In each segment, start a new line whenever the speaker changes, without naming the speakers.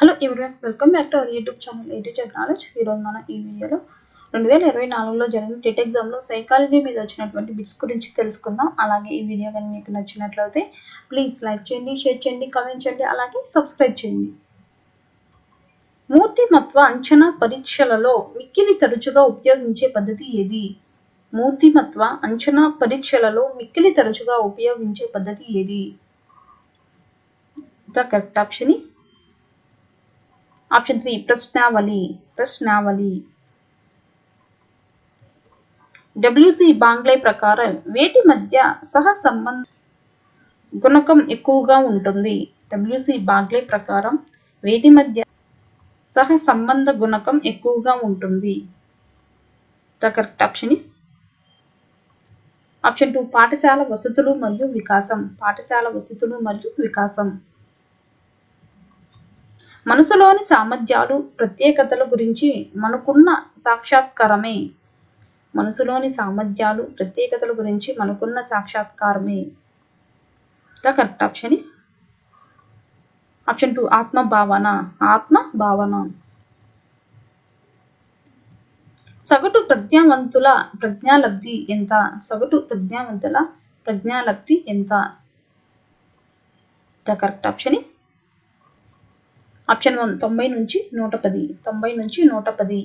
Hello everyone, welcome back to our YouTube channel ఏటీ technology. ఈరోజు మనం ఈ వీడియోలో 2024లో జరిగిన టెట్ ఎగ్జామ్లో సైకాలజీ మీద వచ్చినటువంటి బిట్స్ గురించి తెలుసుకుందాం. అలాగే ఈ వీడియో కానీ మీకు నచ్చినట్లయితే ప్లీజ్ లైక్ చేయండి, షేర్ చేయండి, కామెంట్ చేయండి, అలాగే సబ్స్క్రైబ్ చేయండి. మూర్తిమత్వ అంచనా పరీక్షలలో మిక్కిలి తరచుగా ఉపయోగించే పద్ధతి ఏది? మూర్తిమత్వ అంచనా పరీక్షలలో మిక్కిలి తరచుగా ఉపయోగించే పద్ధతి ఏది? The correct option is option 3 ప్రశ్నావళి. డబ్ల్యూసి బాంగ్లే ప్రకారం వేటి మధ్య సహసంబంధ గుణకం ఎక్కువగా ఉంటుంది? డబ్ల్యూసి బాంగ్లే ప్రకారం వేటి మధ్య సహసంబంధ గుణకం ఎక్కువగా ఉంటుంది? The correct option is option 2 పాఠశాల వసతులు మరియు వికాసం. మనసులోని సామర్థ్యాలు, ప్రత్యేకతల గురించి మనకున్న సాక్షాత్కారమే. The correct option is option 2 ఆత్మభావన. సగటు ప్రజ్ఞావంతుల ప్రజ్ఞాలబ్ధి ఎంత? The correct option is option 1 90 నుంచి 110.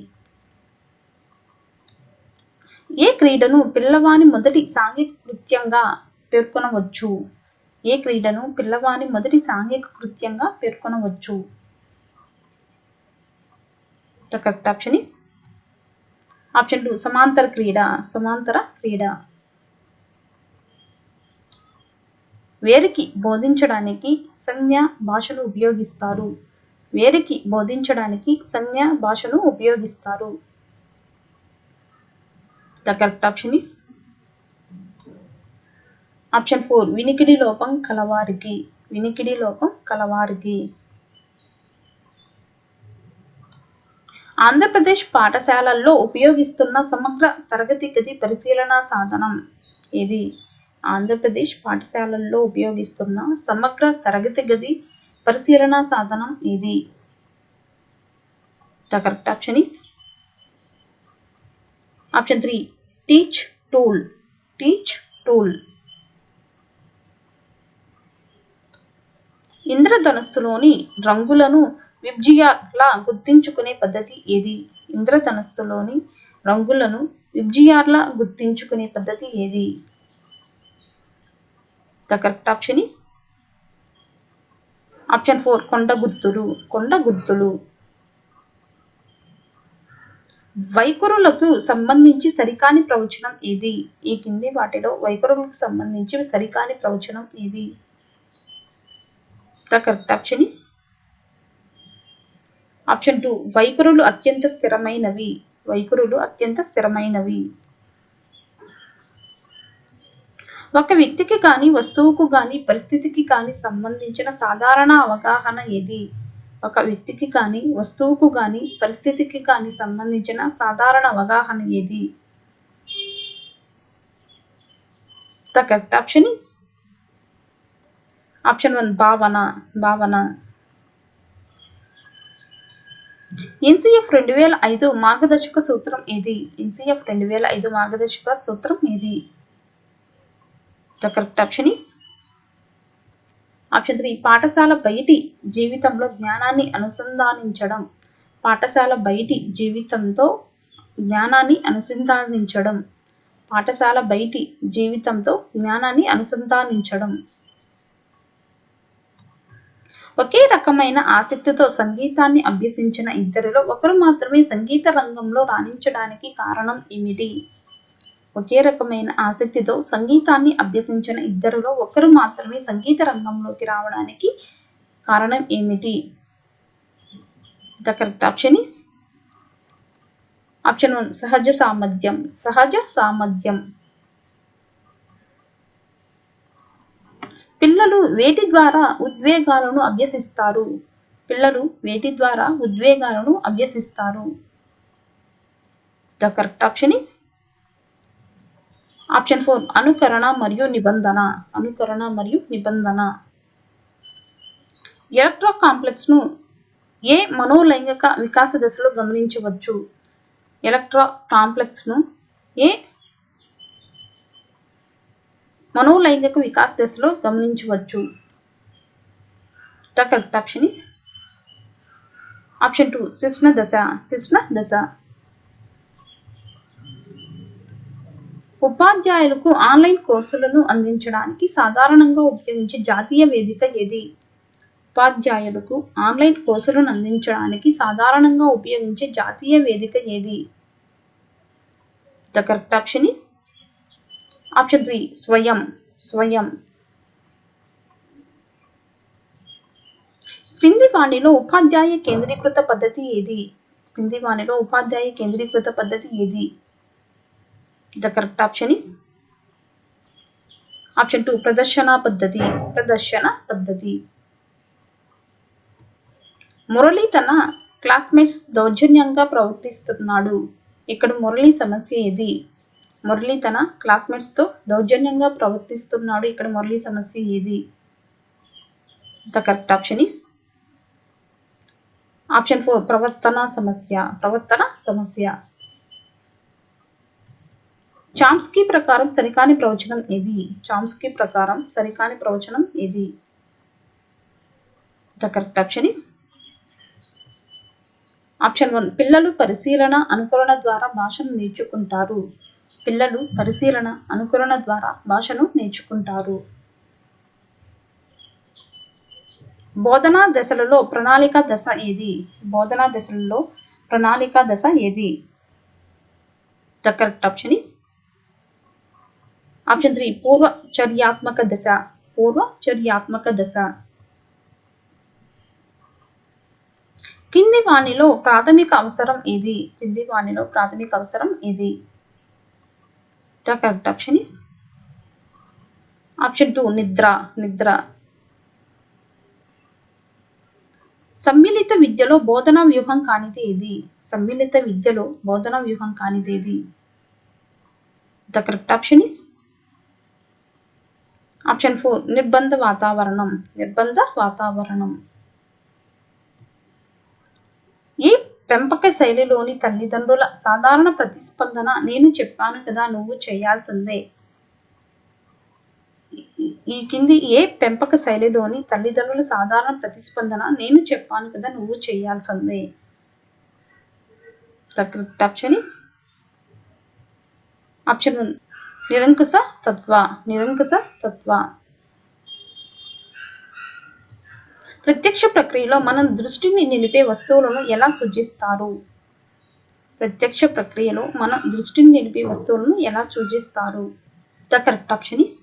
ఏ క్రీడను పిల్లవాని మొదటి సాంఘిక కృత్యంగా పేర్కొనవచ్చు? The correct option is option 2 సమాంతర క్రీడ. వేరికి బోధించడానికి సంజ్ఞా భాషను ఉపయోగిస్తారు. The correct option is option 4 వినికిడి లోపం కలవారికి. ఆంధ్రప్రదేశ్ పాఠశాలల్లో ఉపయోగిస్తున్న సమగ్ర తరగతి గది పరిశీలనా సాధనం ఏది? ఆంధ్రప్రదేశ్ పాఠశాలల్లో ఉపయోగిస్తున్న సమగ్ర తరగతి గది పరిశీలనా సాధనం ఏది? The correct option is option 3 teach tool. ఇంద్రధనుస్సులోని రంగులను విబ్జియార్లా గుర్తించుకునే పద్ధతి ఏది? The correct option is option 4 కొండ గుర్తులు. వైఖరులకు సంబంధించి సరికాని ప్రవచనం ఏది? ఈ కింది వాటిలో వైఖరులకు సంబంధించి సరికాని ప్రవచనం ఏది? The correct option is option 2 వైఖరులు అత్యంత స్థిరమైనవి. ఒక వ్యక్తికి కానీ వస్తువుకు కానీ పరిస్థితికి కానీ సంబంధించిన సాధారణ అవగాహన ఏది? The correct option is option 1 భావన. ఎన్సిఎఫ్ 2005 మార్గదర్శక సూత్రం ఏది? The correct option is option 3 పాఠశాల బయటి జీవితంతో జ్ఞానాన్ని అనుసంధానించడం. ఒకే రకమైన ఆసక్తితో సంగీతాన్ని అభ్యసించిన ఇద్దరిలో ఒకరు మాత్రమే సంగీత రంగంలో రాణించడానికి కారణం ఏమిటి? ఒకే రకమైన ఆసక్తితో సంగీతాన్ని అభ్యసించిన ఇద్దరిలో ఒకరు మాత్రమే సంగీత రంగంలోకి రావడానికి కారణం ఏమిటి? The correct option is option 1 సహజ సామర్థ్యం. పిల్లలు వేటి ద్వారా ఉద్వేగాలను అభ్యసిస్తారు? The correct option is option 4 అనుకరణ మరియు నిబంధన. ఎలక్ట్రో కాంప్లెక్స్ ను ఏ మనోలైంగిక వికాస దశలో గమనించవచ్చు? ఎలక్ట్రా కాంప్లెక్స్ను ఏ మనోలైంగిక వికాస దశలో గమనించవచ్చు? The correct option is option 2 శిశ్న దశ. శిశ్న దశ. ఉపాధ్యాయులకు ఆన్లైన్ కోర్సులను అందించడానికి సాధారణంగా ఉపయోగించే జాతీయ వేదిక ఏది? ఉపాధ్యాయులకు ఆన్లైన్ కోర్సులను అందించడానికి సాధారణంగా ఉపయోగించే జాతీయ వేదిక ఏది? The correct option is option 3 స్వయం. స్వయం. క్రింది వాణిలో ఉపాధ్యాయ కేంద్రీకృత పద్ధతి ఏది? క్రింది వాణిలో ఉపాధ్యాయ కేంద్రీకృత పద్ధతి ఏది? The correct option is option 2 ప్రదర్శన పద్ధతి. ప్రదర్శన పద్ధతి. మురళి తన క్లాస్మేట్స్ దౌర్జన్యంగా ప్రవర్తిస్తున్నాడు. ఇక్కడ మురళి సమస్య ఏది? మురళి తన క్లాస్మేట్స్ తో దౌర్జన్యంగా ప్రవర్తిస్తున్నాడు. ఇక్కడ మురళి సమస్య ఏది? The correct option is option 4 ప్రవర్తన సమస్య. ప్రవర్తన సమస్య. చామ్స్కీ ప్రకారం సరికాని ప్రవచనం ఏది? చామ్స్కీ ప్రకారం సరికాని ప్రవచనం ఏది? The correct option is option 1 పిల్లలు పరిశీలన అనుకరణ ద్వారా భాషను నేర్చుకుంటారు. పిల్లలు పరిశీలన అనుకరణ ద్వారా భాషను నేర్చుకుంటారు. బోధనా దశలలో ప్రణాళిక దశ ఏది? బోధనా దశలలో ప్రణాళిక దశ ఏది? The correct option is option 3 పూర్వచర్యాత్మక దశ. పూర్వచర్యాత్మక దశ. కింది వాణిలో ప్రాథమిక అవసరం ఏది? కింది వాణిలో ప్రాథమిక అవసరం ఏది? The correct option is option 2 నిద్ర. నిద్ర. సమ్మిళిత విద్యలో బోధనా వ్యూహం కానిది ఏది? సమ్మిళిత విద్యలో బోధనా వ్యూహం కానిది ఏది? The correct option is option 4 నిర్బంధ వాతావరణం. నిర్బంధ వాతావరణం. ఈ పెంపక శైలిలోని తల్లిదండ్రుల సాధారణ ప్రతిస్పందన నేను చెప్పాను కదా నువ్వు చేయాల్సిందే. ఈ కింది ఏ పెంపక శైలిలోని తల్లిదండ్రుల సాధారణ ప్రతిస్పందన నేను చెప్పాను కదా నువ్వు చేయాల్సిందే? The correct option is option 1 నిరంకుశ తత్వ. నిరంకుశ తత్వ. ప్రత్యక్ష ప్రక్రియలో మనం దృష్టిని నిలిపే వస్తువులను ఎలా సూచిస్తారు? ప్రత్యక్ష ప్రక్రియలో మనం దృష్టిని నిలిపే వస్తువులను ఎలా సూచిస్తారు? The correct option is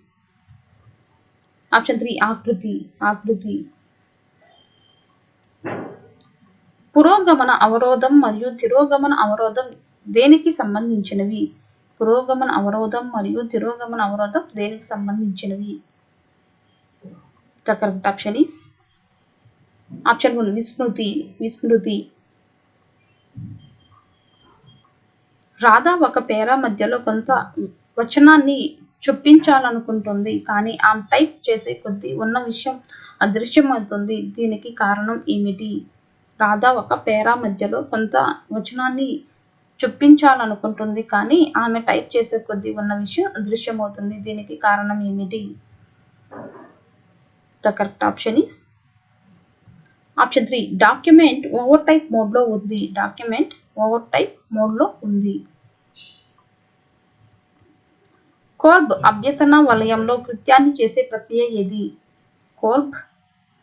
option 3 ఆకృతి. ఆకృతి. పురోగమన అవరోధం మరియు తిరోగమన అవరోధం దేనికి సంబంధించినవి? పురోగమన అవరోధం మరియు తిరోగమన అవరోధం దేనికి సంబంధించినవి? The correct option is option 1 విస్మృతి. విస్మృతి. రాధ ఒక పేరా మధ్యలో కొంత వచనాన్ని చొప్పించాలనుకుంటుంది కానీ ఆమె టైప్ చేసే కొద్దీ ఉన్న విషయం అదృశ్యమవుతుంది. దీనికి కారణం ఏమిటి? రాధ ఒక పేరా మధ్యలో కొంత వచనాన్ని చొప్పించాలనుకుంటుంది కానీ ఆమె టైప్ చేసే కొద్దీ ఉన్న విషయం అదృశ్యమవుతుంది. దీనికి కారణం ఏమిటి? The correct option is option 3 document over type మోడ్లో ఉంది. డాక్యుమెంట్ ఓవర్ టైప్ మోడ్లో ఉంది. కోల్బ్ అభ్యసన వలయంలో కృత్యాన్ని చేసే ప్రక్రియ ఏది? కోల్బ్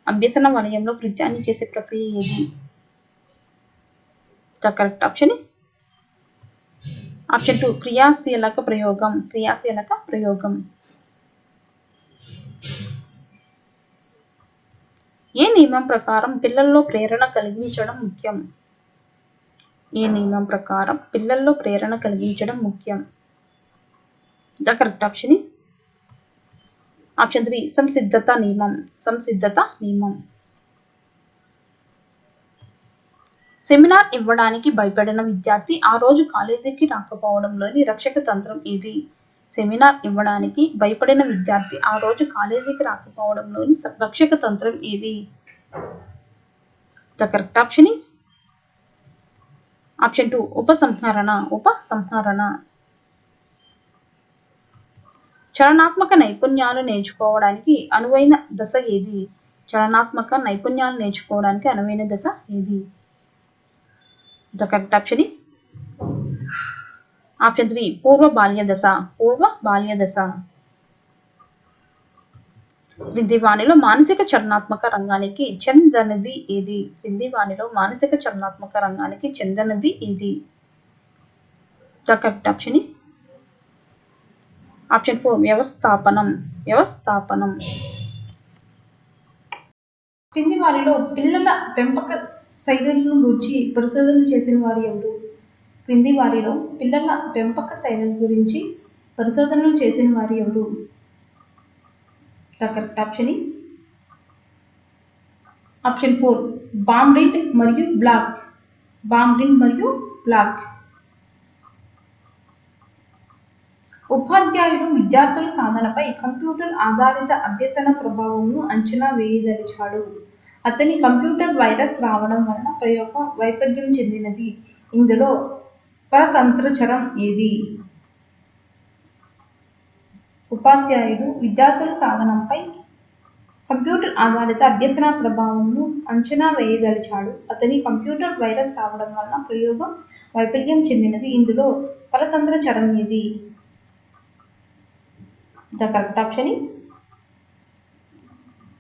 అభ్యసన వలయంలో కృత్యాన్ని చేసే ప్రక్రియ ఏది? The correct option is option 2 క్రియాశీలక ప్రయోగం. క్రియాశీలక ప్రయోగం. ఏ నియమం ప్రకారం పిల్లల్లో ప్రేరణ కలిగించడం ముఖ్యం? ఏ నియమం ప్రకారం పిల్లల్లో ప్రేరణ కలిగించడం ముఖ్యం? The correct option is option 3 సంసిద్ధత నియమం. సంసిద్ధత నియమం. సెమినార్ ఇవ్వడానికి భయపడిన విద్యార్థి ఆ రోజు కాలేజీకి రాకపోవడంలోని రక్షక తంత్రం ఏది? సెమినార్ ఇవ్వడానికి భయపడిన విద్యార్థి ఆ రోజు కాలేజీకి రాకపోవడంలోని రక్షక తంత్రం ఏది? The correct option is option 2 ఉపసంహరణ. ఉపసంహరణ. చలనాత్మక నైపుణ్యాలు నేర్చుకోవడానికి అనువైన దశ ఏది? చలనాత్మక నైపుణ్యాలు నేర్చుకోవడానికి అనువైన దశ ఏది? The correct option is option 3 పూర్వ బాల్య దశ. పూర్వ బాల్య దశ. క్రింది వాణిలో మానసిక చలనాత్మక రంగానికి చెందనిది ఏది? క్రింది వాణిలో మానసిక చలనాత్మక రంగానికి చెందనిది ఏది? The correct option is option 4 వ్యవస్థాపనం. వ్యవస్థాపనం. క్రింది వారిలో పిల్లల పెంపక శైలులను గురించి పరిశోధనలు చేసిన వారు ఎవరు? క్రింది వారిలో పిల్లల పెంపక శైలుల గురించి పరిశోధనలు చేసిన వారు ఎవరు? The correct option is option 4 బామ్రిండ్ మరియు బ్లాక్. బామ్రిండ్ మరియు బ్లాక్. ఉపాధ్యాయుడు విద్యార్థుల సాధనపై కంప్యూటర్ ఆధారిత అభ్యసన ప్రభావంను అంచనా వేయదలిచాడు. అతని కంప్యూటర్ వైరస్ రావడం వలన ప్రయోగం వైఫల్యం చెందినది. ఇందులో పరతంత్ర చరం ఏది? ఉపాధ్యాయుడు విద్యార్థుల సాధనంపై కంప్యూటర్ ఆధారిత అభ్యసన ప్రభావంను అంచనా వేయదలిచాడు. అతని కంప్యూటర్ వైరస్ రావడం వలన ప్రయోగం వైఫల్యం చెందినది. ఇందులో పరతంత్ర చరం ఏది? The correct option is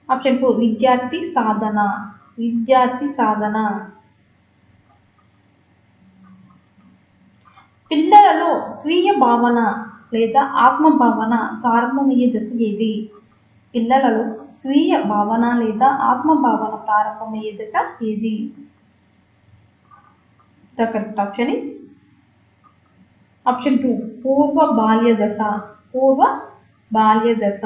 option 4 విద్యార్థి సాధన. విద్యార్థి సాధన. పిల్లలలో స్వీయ భావన లేదా ఆత్మభావన ప్రారంభమయ్యే దశ ఏది? పిల్లలలో స్వీయ భావన లేదా ఆత్మభావన ప్రారంభమయ్యే దశ ఏది? The correct option is option 2 పూర్వ బాల్య దశ. పూర్వ బాల్య దశ.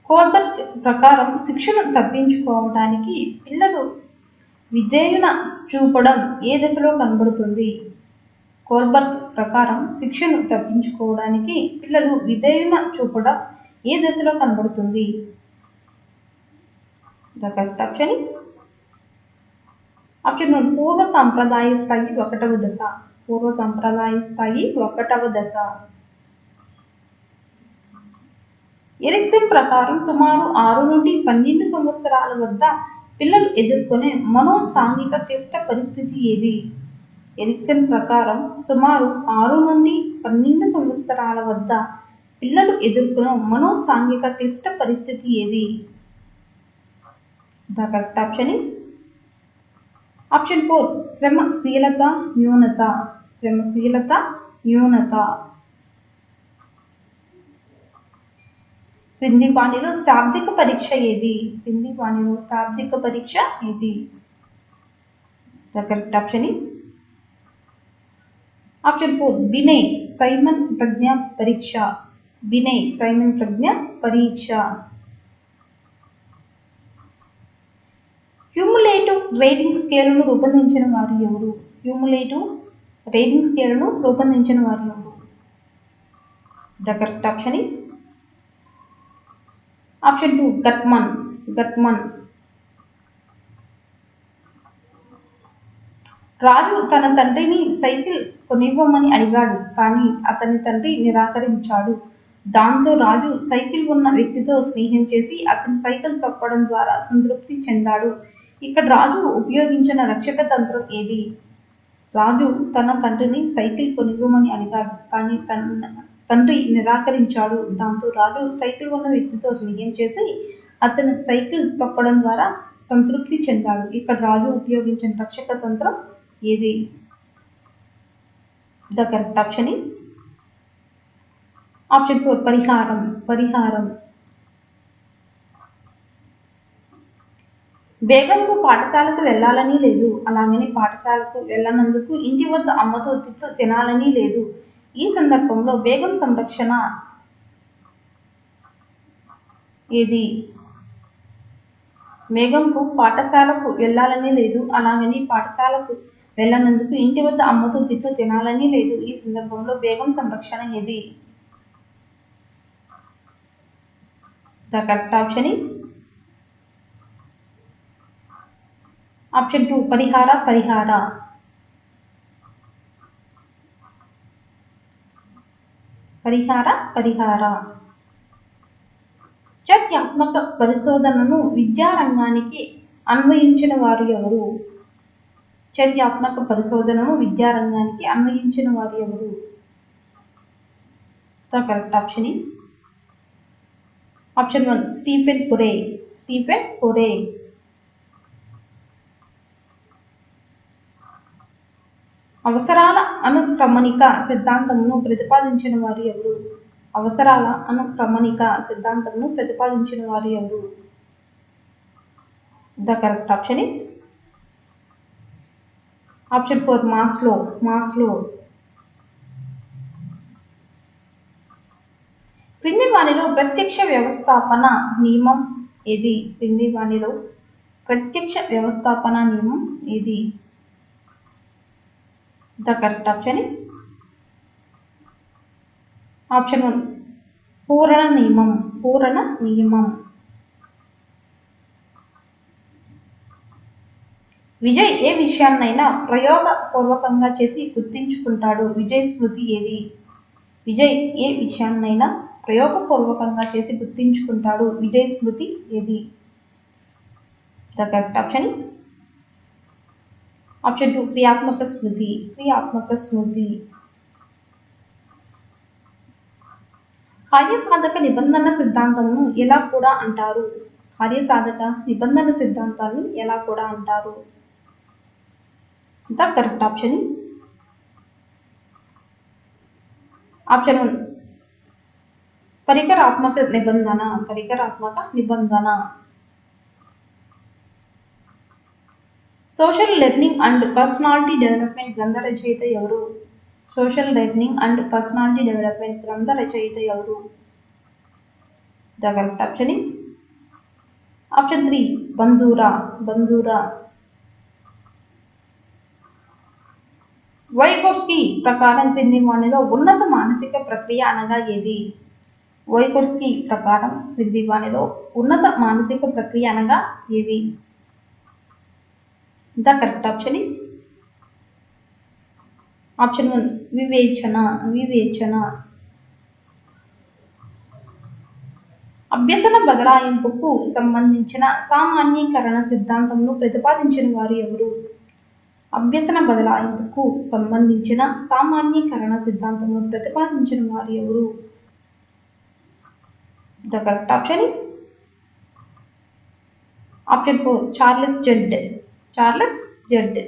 కోల్బర్గ్ ప్రకారం శిక్షను తప్పించుకోవడానికి పిల్లలు విధేయున చూపడం ఏ దశలో కనబడుతుంది? కోల్బర్గ్ ప్రకారం శిక్షను తప్పించుకోవడానికి పిల్లలు విధేయున చూపడం ఏ దశలో కనబడుతుంది? The correct option is option 1 పూర్వ సంప్రదాయ స్థాయి 1వ దశ. పూర్వ సంప్రదాయ స్థాయి 1వ దశ. ఎరిక్సన్ ప్రకారం సుమారు 6 నుండి 12 సంవత్సరాల వద్ద పిల్లలు ఎదుర్కొనే మనోసాంఘిక క్లిష్ట పరిస్థితి ఏది? ఎరిక్సన్ ప్రకారం సుమారు 6 నుండి 12 సంవత్సరాల వద్ద పిల్లలు ఎదుర్కొనే మనోసాంఘిక క్లిష్ట పరిస్థితి ఏది? The correct option is option 4 శ్రమశీలత న్యూనత. శ్రమశీలత న్యూనత. క్రింది వాణిలో శాబ్దిక పరీక్ష ఏది? క్రింది వాణిలో శాబ్దిక పరీక్ష ఏది? The correct option is option 4 Binet Simon ప్రజ్ఞ పరీక్ష. బినెయ్ సైమన్ ప్రజ్ఞ పరీక్ష. క్యూములేటివ్ రేటింగ్ స్కేలును రూపొందించిన వారు ఎవరు? క్యూములేటివ్ రేటింగ్ స్కేలును రూపొందించిన వారు ఎవరు? The correct option is option 2 గట్మన్. గట్మన్. రాజు తన తండ్రిని సైకిల్ కొనివ్వమని అడిగాడు, కానీ అతని తండ్రి నిరాకరించాడు. దాంతో రాజు సైకిల్ ఉన్న వ్యక్తితో స్నేహం చేసి అతని సైకిల్ తొక్కడం ద్వారా సంతృప్తి చెందాడు. ఇక్కడ రాజు ఉపయోగించిన రక్షక తంత్రం ఏది? రాజు తన తండ్రిని సైకిల్ కొనివ్వమని అడిగాడు, కానీ తండ్రి నిరాకరించాడు. దాంతో రాజు సైకిల్ ఉన్న వ్యక్తితో స్నేహం చేసి అతని సైకిల్ తొక్కడం ద్వారా సంతృప్తి చెందాడు. ఇక్కడ రాజు ఉపయోగించిన రక్షక తంత్రం ఏది? The correct option is option 4 పరిహారం. పరిహారం. బేగంకు పాఠశాలకు వెళ్ళాలని లేదు, అలాగని పాఠశాలకు వెళ్ళనందుకు ఇంటి వద్ద అమ్మతో తిట్లు తినాలని లేదు. ఈ సందర్భంలో బేగం సంరక్షణ ఏది? బేగంకు పాఠశాలకు వెళ్ళాలని లేదు, అలాగని పాఠశాలకు వెళ్ళనందుకు ఇంటి వద్ద అమ్మతో తిట్లు తినాలని లేదు. ఈ సందర్భంలో బేగం సంరక్షణ ఏది? The correct option is option 2 పరిహార పరిహార. పరిహార పరిహార. చర్యాత్మక పరిశోధనను విద్యారంగానికి అన్వయించిన వారు ఎవరు? చర్యాత్మక పరిశోధనను విద్యారంగానికి అన్వయించిన వారు ఎవరు? The correct option is option 1 Stephen Corey. Stephen Corey. అవసరాల అనుక్రమణిక సిద్ధాంతమును ప్రతిపాదించిన వారు ఎవరు? అవసరాల అనుక్రమణిక సిద్ధాంతమును ప్రతిపాదించిన వారు ఎవరు? The correct option is option 4 Maslow. Maslow. క్రింది వానిలో ప్రత్యక్ష వ్యవస్థాపన నియమం ఏది? క్రింది వానిలో ప్రత్యక్ష వ్యవస్థాపన నియమం ఏది? The correct option is option 1 పూరణ నియమం. పూరణ నియమం. విజయ్ ఏ విషయాన్నైనా ప్రయోగపూర్వకంగా చేసి గుర్తించుకుంటాడు. విజయ్ స్మృతి ఏది? విజయ్ ఏ విషయాన్నైనా ప్రయోగపూర్వకంగా చేసి గుర్తించుకుంటాడు. విజయ్ స్మృతి ఏది? The correct option is option 2 క్రియాత్మక స్మృతి. క్రియాత్మక స్మృతి. కార్యసాధక నిబంధన సిద్ధాంతమును ఎలా కూడా అంటారు? కార్యసాధక నిబంధన సిద్ధాంతాన్ని ఎలా కూడా అంటారు? The correct option is option 1 పరికరాత్మక నిబంధన. పరికరాత్మక నిబంధన. Social learning and personality development గ్రంథ రచయిత ఎవరు? Social learning and personality development గ్రంథ రచయిత ఎవరు? The correct option is option 3 బంధూరా. బంధూరా. Vygotsky ప్రకారం క్రింది వానిలో ఉన్నత మానసిక ప్రక్రియ అనగా ఏది? వైగోట్స్కీ ప్రకారం క్రింది వానిలో ఉన్నత మానసిక ప్రక్రియ అనగా ఏవి? The correct option is option 1 వివేచన. వివేచన. అభ్యసన బదలాయింపుకు సంబంధించిన సామాన్యీకరణ సిద్ధాంతంను ప్రతిపాదించిన వారు ఎవరు? అభ్యసన బదలాయింపుకు సంబంధించిన సామాన్యీకరణ సిద్ధాంతంను ప్రతిపాదించిన వారు ఎవరు? The correct option is option 4 Charles Z. Charles Z.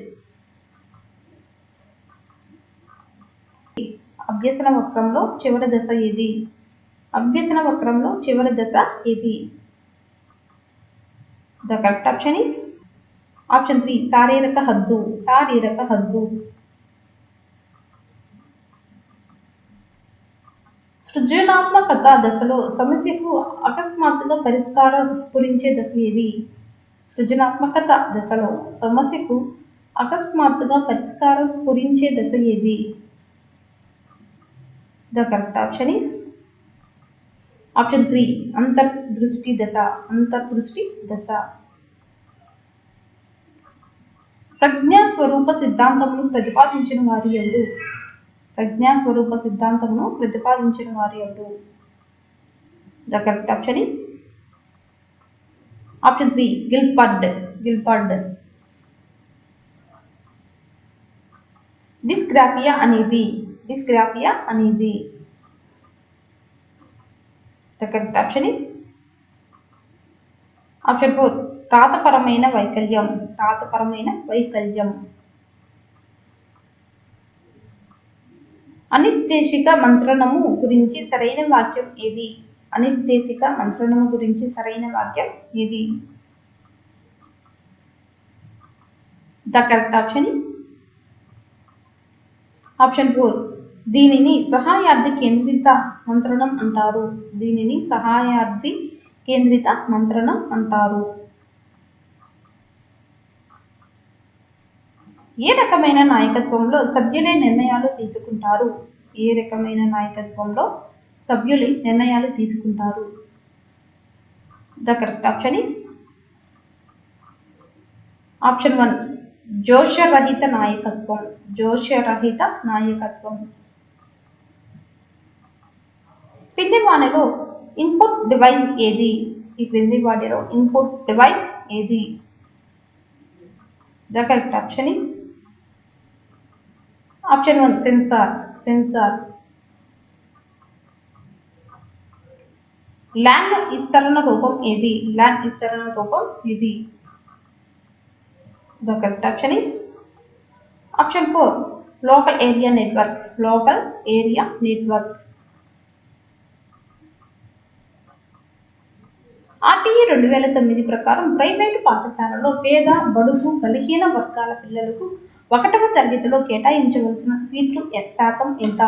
అభ్యసన వక్రంలో చివరి దశ ఏది? అభ్యసన వక్రంలో చివరి దశ ఏది? The correct option is option 3 శారీరక హద్దు. శారీరక హద్దు. సృజనాత్మకత దశలో సమస్యకు అకస్మాత్తుగా పరిష్కారం స్ఫురించే దశ ఏది? సృజనాత్మకత దశలో సమస్యకు అకస్మాత్తుగా పరిష్కారం స్ఫురించే దశ ఏది? The correct option is option 3 అంతర్దృష్టి దశ. అంతర్దృష్టి దశ. ప్రజ్ఞాస్వరూప సిద్ధాంతమును ప్రతిపాదించిన వారు ఎవరు? ప్రజ్ఞాస్వరూప సిద్ధాంతమును ప్రతిపాదించిన వారు ఎవరు? The correct option is option 3 Gilbert. Gilbert. Dysgraphia అనేది. డిస్గ్రాఫియా అనేది. The correct option is option 4 రాతపరమైన వైకల్యం. రాతపరమైన వైకల్యం. అనిర్దేశిక మంత్రణము గురించి సరైన వాక్యం ఏది? అనిర్దేశిక మంత్రణము గురించి సరైన వాక్యం ఏది? The correct option is option 4 దీనిని సహాయార్థి కేంద్రిత మంత్రణం అంటారు. దీనిని సహాయార్థి కేంద్రిత మంత్రణం అంటారు. ఏ రకమైన నాయకత్వంలో సభ్యులే నిర్ణయాలు తీసుకుంటారు? ఏ రకమైన నాయకత్వంలో సభ్యులే నిర్ణయాలు తీసుకుంటారు? The correct option is option 1 జోష్యరహిత నాయకత్వం. జోష్యరహిత నాయకత్వం. క్రింది వాణిలో ఇన్పుట్ డివైస్ ఏది? ఈ క్రింది వాటిలో ఇన్పుట్ డివైస్ ఏది? The correct option is option 1 sensor. Sensor. LAN విస్తరణ రూపం ఏది? ల్యాన్ విస్తరణ రూపం ఏది? The correct option is option 4 local area network. Local area network. RTE 2009 ప్రకారం ప్రైవేటు పాఠశాలలో పేద, బడుగు, బలహీన వర్గాల పిల్లలకు 1వ తరగతిలో కేటాయించవలసిన సీట్లు శాతం ఎంత?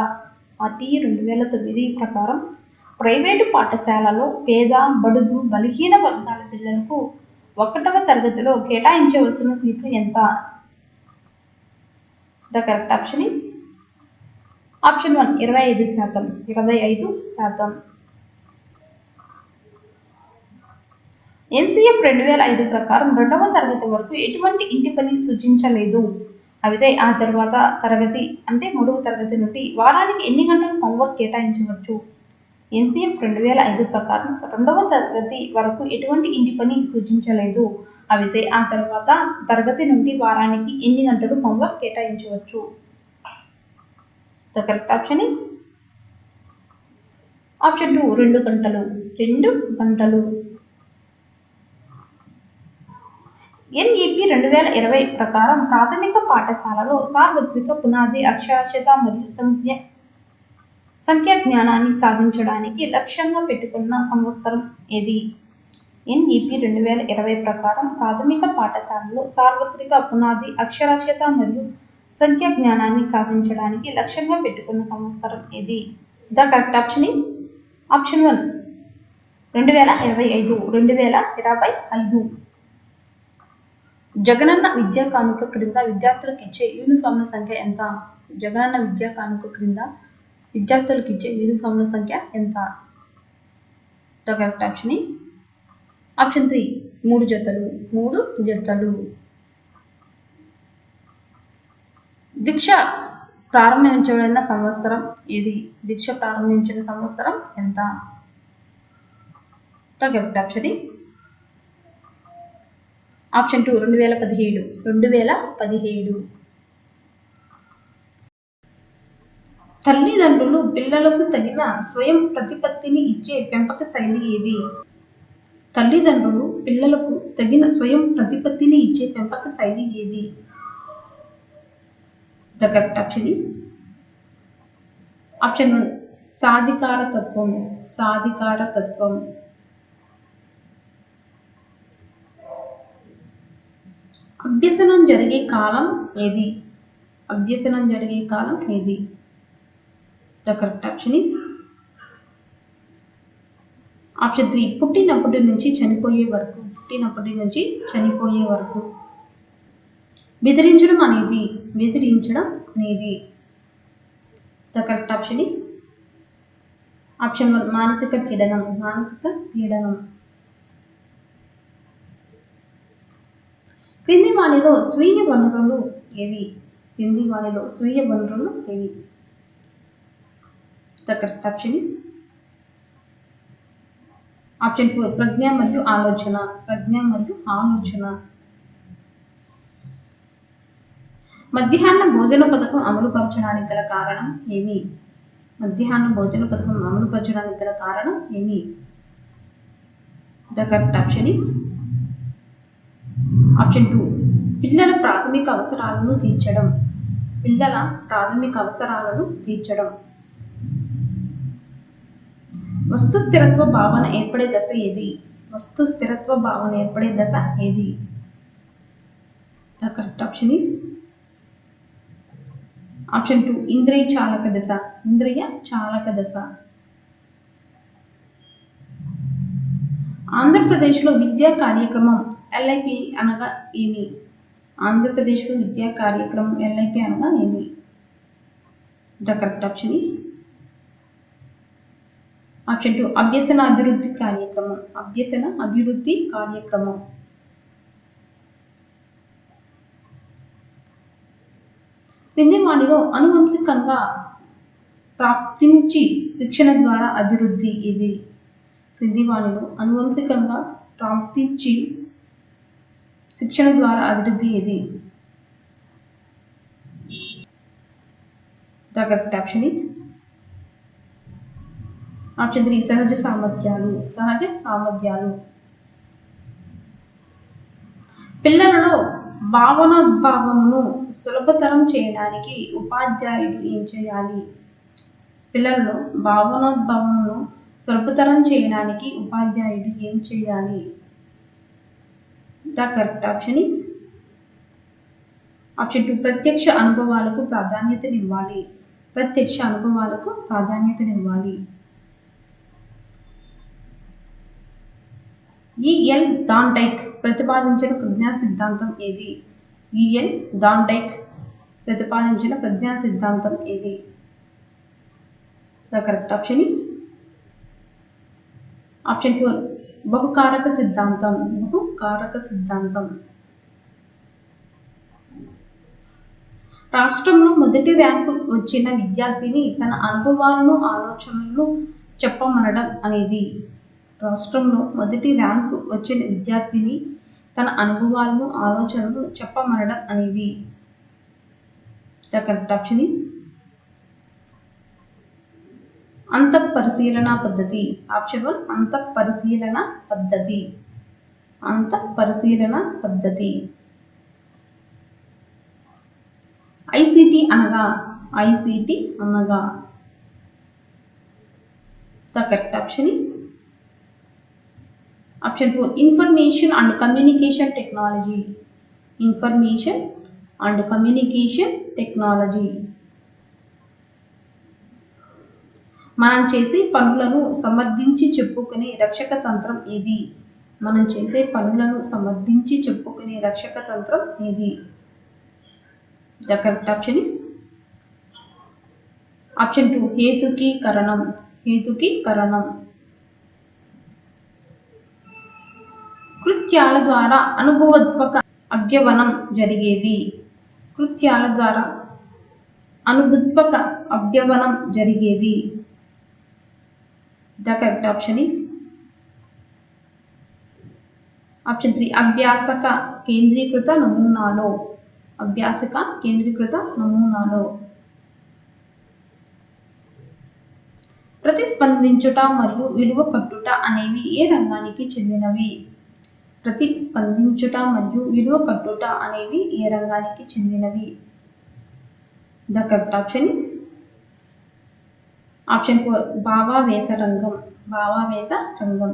ఆర్టీఈ 2009 ప్రకారం ప్రైవేటు పాఠశాలలో పేద, బడుగు, బలహీన వర్గాల పిల్లలకు 1వ తరగతిలో కేటాయించవలసిన సీట్లు ఎంత? The correct option is option 1 25%. 25%. NCF 2005 ప్రకారం 2వ తరగతి వరకు ఎటువంటి ఇంటి పని సూచించలేదు. అయితే ఆ తర్వాత తరగతి అంటే 3వ తరగతి నుండి వారానికి ఎన్ని గంటలు హోంవర్క్ కేటాయించవచ్చు? ఎన్సీఎఫ్ 2005 ప్రకారం 2వ తరగతి వరకు ఎటువంటి ఇంటి పని సూచించలేదు. అయితే ఆ తర్వాత తరగతి నుండి వారానికి ఎన్ని గంటలు హోంవర్క్ కేటాయించవచ్చు? The correct option is option 2 2 గంటలు. 2 గంటలు. ఎన్ఈపి 2020 ప్రకారం ప్రాథమిక పాఠశాలలో సార్వత్రిక పునాది అక్షరాస్యత మరియు సంఖ్యా జ్ఞానాన్ని సాధించడానికి లక్ష్యంగా పెట్టుకున్న సంవత్సరం ఏది? ఎన్ఈపి 2020 ప్రకారం ప్రాథమిక పాఠశాలలో సార్వత్రిక పునాది అక్షరాస్యత మరియు సంఖ్యా జ్ఞానాన్ని సాధించడానికి లక్ష్యంగా పెట్టుకున్న సంవత్సరం ఏది? The correct option is option 1 2025. 2025. Jagananna Vidya కానుక క్రింద విద్యార్థులకు ఇచ్చే యూనిఫామ్ల సంఖ్య ఎంత? జగనన్న విద్యా కానుక క్రింద విద్యార్థులకు ఇచ్చే యూనిఫామ్ల సంఖ్య ఎంత? The correct option is option 3 3 జతలు. 3 జతలు. దీక్ష ప్రారంభించబడిన సంవత్సరం ఏది? దీక్ష ప్రారంభించిన సంవత్సరం ఎంత? The correct option is option 2 2017. 2017. తల్లిదండ్రులు పిల్లలకు తగిన స్వయం ప్రతిపత్తిని ఇచ్చే పెంపక శైలి ఏది? తల్లిదండ్రులు పిల్లలకు తగిన స్వయం ప్రతిపత్తిని ఇచ్చే పెంపక శైలి ఏది? The correct option is option 1 సాధికారతత్వం. సాధికారతత్వం. అభ్యసనం జరిగే కాలం ఏది? అభ్యసనం జరిగే కాలం ఏది? The correct option is option 3 పుట్టినప్పటి నుంచి చనిపోయే వరకు. పుట్టినప్పటి నుంచి చనిపోయే వరకు. బెదిరించడం అనేది. బెదిరించడం అనేది. The correct option is option 1 మానసిక పీడనం. మానసిక పీడనం. క్రింది వాణిలో స్వీయ వనరులు ఏవి? క్రింది వాణిలో స్వీయ వనరులు ఏవి? The correct option is option 4 ప్రజ్ఞ మరియు ఆలోచన. ప్రజ్ఞ మరియు ఆలోచన. మధ్యాహ్న భోజన పథకం అమలుపరచడానికి గల కారణం ఏమి? మధ్యాహ్న భోజన పథకం అమలుపరచడానికి గల కారణం ఏమి? The correct option is option 2 పిల్లల ప్రాథమిక అవసరాలను తీర్చడం. పిల్లల ప్రాథమిక అవసరాలను తీర్చడం. వస్తు స్థిరత్వ భావన ఏర్పడే దశ ఏది? వస్తు స్థిరత్వ భావన ఏర్పడే దశ ఏది? The correct option is option 2 ఇంద్రియ చాలక దశ. ఇంద్రియ చాలక దశ. ఆంధ్రప్రదేశ్లో విద్యా కార్యక్రమం ఎల్ఐపి అనగా ఏమి? ఆంధ్రప్రదేశ్లో విద్యా కార్యక్రమం ఎల్ఐపి అనగా ఏమి? The correct option is option 2 అభ్యసన అభివృద్ధి కార్యక్రమం. అభ్యసన అభివృద్ధి కార్యక్రమం. క్రింది వాటిలో అనువంశికంగా ప్రాప్తించి శిక్షణ ద్వారా అభివృద్ధి ఇది. క్రింది వాటిలో అనువంశికంగా ప్రాప్తించి శిక్షణ ద్వారా అభివృద్ధి ఇది. The correct option is option 3 సహజ సామర్థ్యాలు. పిల్లలలో భావనోద్భవమును సులభతరం చేయడానికి ఉపాధ్యాయుడు ఏం చేయాలి? పిల్లలలో భావనోద్భవమును సులభతరం చేయడానికి ఉపాధ్యాయుడు ఏం చేయాలి? The correct option is option 2 ప్రత్యక్ష అనుభవాలకు ప్రాధాన్యతనివ్వాలి. ఈఎల్ థార్న్డైక్ ప్రతిపాదించిన ప్రజ్ఞా సిద్ధాంతం ఏది? The correct option is option 4 బహుకారక సిద్ధాంతం. రాష్ట్రంలో మొదటి ర్యాంకు వచ్చిన విద్యార్థిని తన అనుభవాలను ఆలోచనలను చెప్పమనడం అనేది. రాష్ట్రంలో మొదటి ర్యాంకు వచ్చిన విద్యార్థిని తన అనుభవాలను ఆలోచనలను చెప్పమనడం అనేది. The correct option is అంతఃపరిశీలన పద్ధతి. ఆప్షన్ 1 అంతఃపరిశీలన పద్ధతి. ఐసిటి అనగా The correct option is option 4 information and communication technology. మనం చేసే పనులను సమర్థించి చెప్పుకునే రక్షక తంత్రం ఏది? The correct option is option 2 హేతుకీకరణం. కృత్యాల ద్వారా అనుభవత్వక అభ్యవనం జరిగేది. The correct option is option 3 అభ్యాసక కేంద్రీకృత నమూనాలో. ప్రతిస్పందించుట మరియు విలువ కట్టుట అనేవి ఏ రంగానికి చెందినవి? The correct option is option 4 భావావేశ రంగం.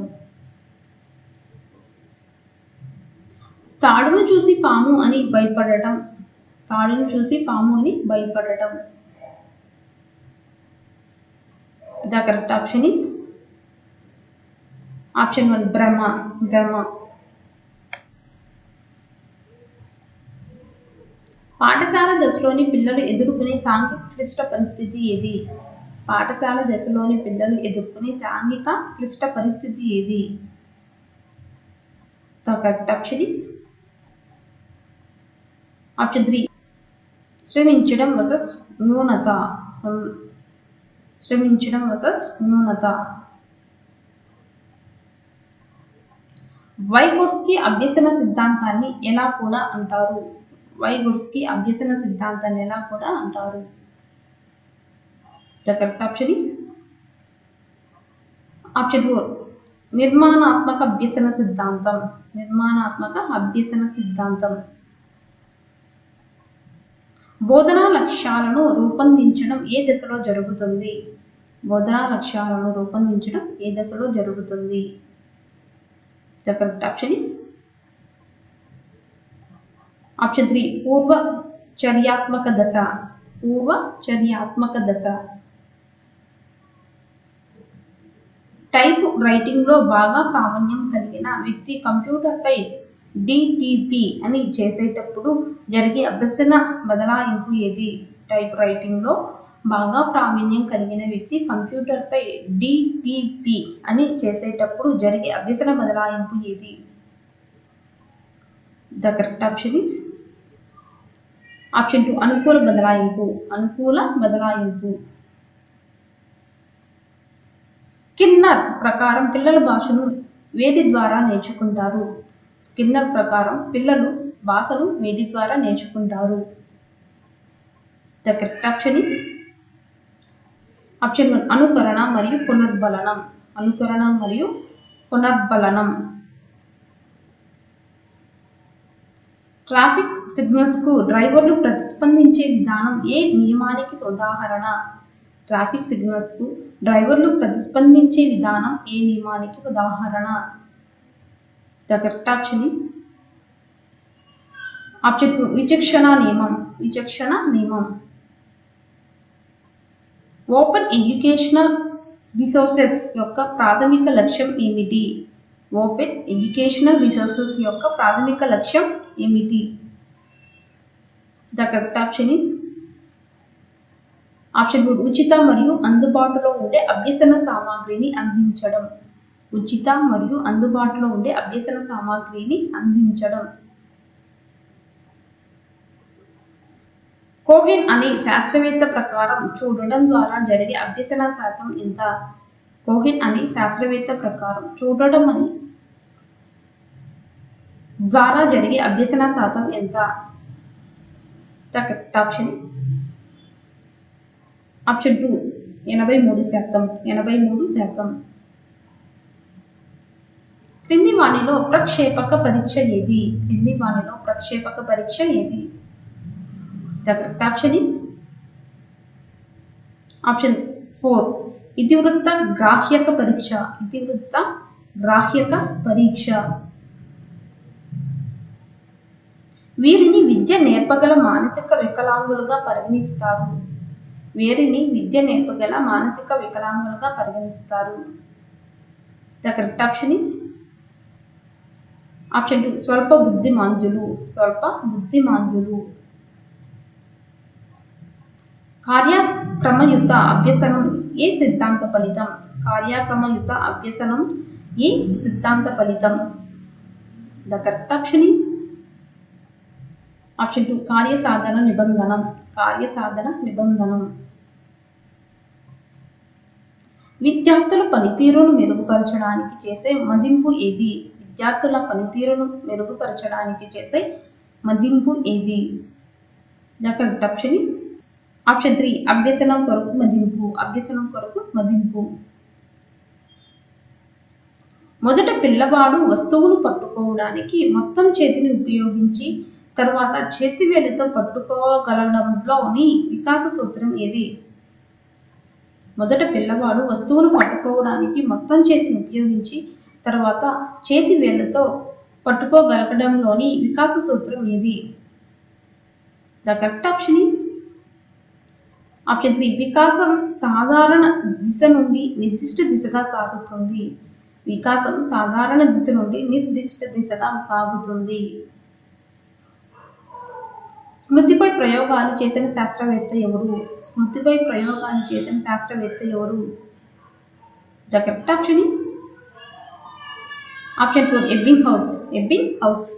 తాడును చూసి పాము అని భయపడటం. The correct option is option 1 భ్రమ. పాఠశాల దశలోని పిల్లలు ఎదుర్కొనే సాంఘిక క్లిష్ట పరిస్థితి ఏది? The correct option is option 3 శ్రమించడం వర్సెస్ న్యూనత. వైగోట్స్కీ అభ్యసన సిద్ధాంతాన్ని ఎలా కూడా అంటారు? The correct option is option 4 నిర్మాణాత్మక అభ్యసన సిద్ధాంతం. బోధనా లక్ష్యాలను రూపొందించడం ఏ దశలో జరుగుతుంది? The correct option is option 3 పూర్వ చర్యాత్మక దశ. టైప్ రైటింగ్ లో బాగా ప్రావీణ్యం కలిగిన వ్యక్తి కంప్యూటర్పై డిటిపి అని చేసేటప్పుడు జరిగే అభ్యసన బదలాయింపు ఏది? టైప్ రైటింగ్ లో బాగా ప్రావీణ్యం కలిగిన వ్యక్తి కంప్యూటర్పై డిటిపి అని చేసేటప్పుడు జరిగే అభ్యసన బదలాయింపు ఏది? The correct option is option 2 అనుకూల బదలాయింపు. అనుకూల బదలాయింపు. స్కిన్నర్ ప్రకారం పిల్లల భాషను వేటి ద్వారా నేర్చుకుంటారు? స్కిన్నర్ ప్రకారం పిల్లలు భాషను వేటి ద్వారా నేర్చుకుంటారు? The correct option is option 1 అనుకరణ మరియు పునర్బలనం. అనుకరణ మరియు పునర్బలనం. ట్రాఫిక్ సిగ్నల్స్ కు డ్రైవర్లు ప్రతిస్పందించే విధానం ఏ నియమానికి ఉదాహరణ? ట్రాఫిక్ సిగ్నల్స్ కు డ్రైవర్లు ప్రతిస్పందించే విధానం ఏ నియమానికి ఉదాహరణ? The correct option is option 2 విచక్షణ నియమం. విచక్షణ నియమం. ఓపెన్ ఎడ్యుకేషనల్ రిసోర్సెస్ యొక్క ప్రాథమిక లక్ష్యం ఏమిటి? ఓపెన్ ఎడ్యుకేషనల్ రిసోర్సెస్ యొక్క ప్రాథమిక లక్ష్యం ఏమిటి? The correct option is option 2 ఉచిత మరియు అందుబాటులో ఉండే అభ్యసన సామాగ్రిని అందించడం. ఉచిత మరియు అందుబాటులో ఉండే అభ్యసన సామాగ్రిని అందించడం. కోహెన్ అనే శాస్త్రవేత్త ప్రకారం చూడడం ద్వారా జరిగే అభ్యసన శాతం ఎంత? కోహెన్ అనే శాస్త్రవేత్త ప్రకారం చూడడం ద్వారా జరిగే అభ్యసన శాతం ఎంత? The correct option is option 2 83%. 83%. క్రింది వాణిలో ప్రక్షేపక పరీక్ష ఏది? క్రింది వాణిలో ప్రక్షేపక పరీక్ష ఏది? The correct option is option 4 ఇతివృత్త గ్రాహ్యక పరీక్ష. ఇతివృత్త గ్రాహ్యక పరీక్ష. వీరిని విద్య నేర్పగల మానసిక వికలాంగులుగా పరిగణిస్తారు. వీరిని విద్య నేర్పగల మానసిక వికలాంగులుగా పరిగణిస్తారు. The correct option is option 2 స్వల్ప బుద్ధిమాంద్యులు. స్వల్ప బుద్ధిమాంద్యులు. కార్యక్రమయుత అభ్యసనం ఏ సిద్ధాంత ఫలితం? కార్యక్రమయుత అభ్యసనం ఏ సిద్ధాంత ఫలితం? The correct option is option 2 కార్యసాధన నిబంధనం. కార్యసాధన నిబంధనం. విద్యార్థుల పనితీరును మెరుగుపరచడానికి చేసే మదింపు ఏది? విద్యార్థుల పనితీరును మెరుగుపరచడానికి చేసే మదింపు ఏది? The correct option is option 3 అభ్యసనం కొరకు మదింపు. అభ్యసనం కొరకు మదింపు. మొదట పిల్లవాడు వస్తువును పట్టుకోవడానికి మొత్తం చేతిని ఉపయోగించి తర్వాత చేతివేలితో పట్టుకోగలడంలోని వికాస సూత్రం ఏది? మొదట పిల్లవాడు వస్తువును పట్టుకోవడానికి మొత్తం చేతిని ఉపయోగించి తర్వాత చేతి వేళ్లతో పట్టుకోగలగడంలోని వికాస సూత్రం ఏది? The correct option is option 3 వికాసం సాధారణ దిశ నుండి నిర్దిష్ట దిశగా సాగుతుంది. వికాసం సాధారణ దిశ నుండి నిర్దిష్ట దిశగా సాగుతుంది. స్మృతిపై ప్రయోగాలు చేసిన శాస్త్రవేత్త ఎవరు? స్మృతిపై ప్రయోగాలు చేసిన శాస్త్రవేత్త ఎవరు? The correct option is option 4 ఎబ్బింగ్హౌస్. ఎబ్బింగ్హౌస్.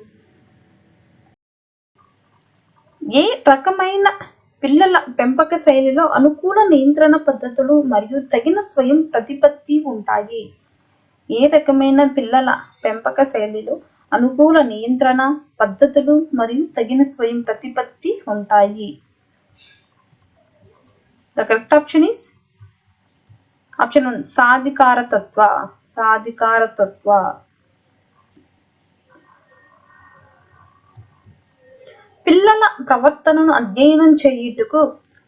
ఏ రకమైన పిల్లల పెంపక శైలిలో అనుకూల నియంత్రణ పద్ధతులు మరియు తగిన స్వయం ప్రతిపత్తి ఉంటాయి? ఏ రకమైన పిల్లల పెంపక శైలిలో అనుకూల నియంత్రణ పద్ధతులు మరియు తగిన స్వయం ప్రతిపత్తి ఉంటాయి? The correct option is option 1 సాధికారతత్వ. సాధికారతత్వ. పిల్లల ప్రవర్తనను అధ్యయనం చేయుటకు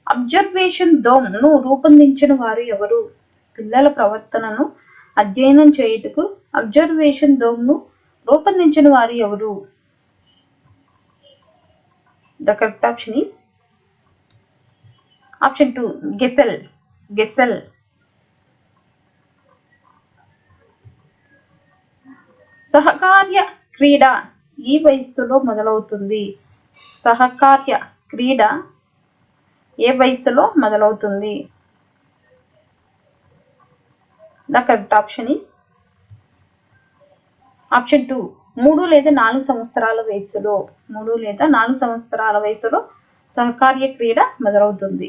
అబ్జర్వేషన్ డోమ్ ను రూపొందించిన వారు ఎవరు? పిల్లల ప్రవర్తనను అధ్యయనం చేయుటకు అబ్జర్వేషన్ డోమ్ ను రూపొందించిన వారు ఎవరు? The correct option is option 2 Gesell. Gesell. సహకార్య క్రీడ ఈ వయస్సులో మొదలవుతుంది. సహకార్య క్రీడ ఏ వయస్సులో మొదలవుతుంది? The correct option is option 2 3 లేదా 4 సంవత్సరాల వయసులో. 3 లేదా 4 సంవత్సరాల వయసులో సహకార్య క్రీడ మొదలవుతుంది.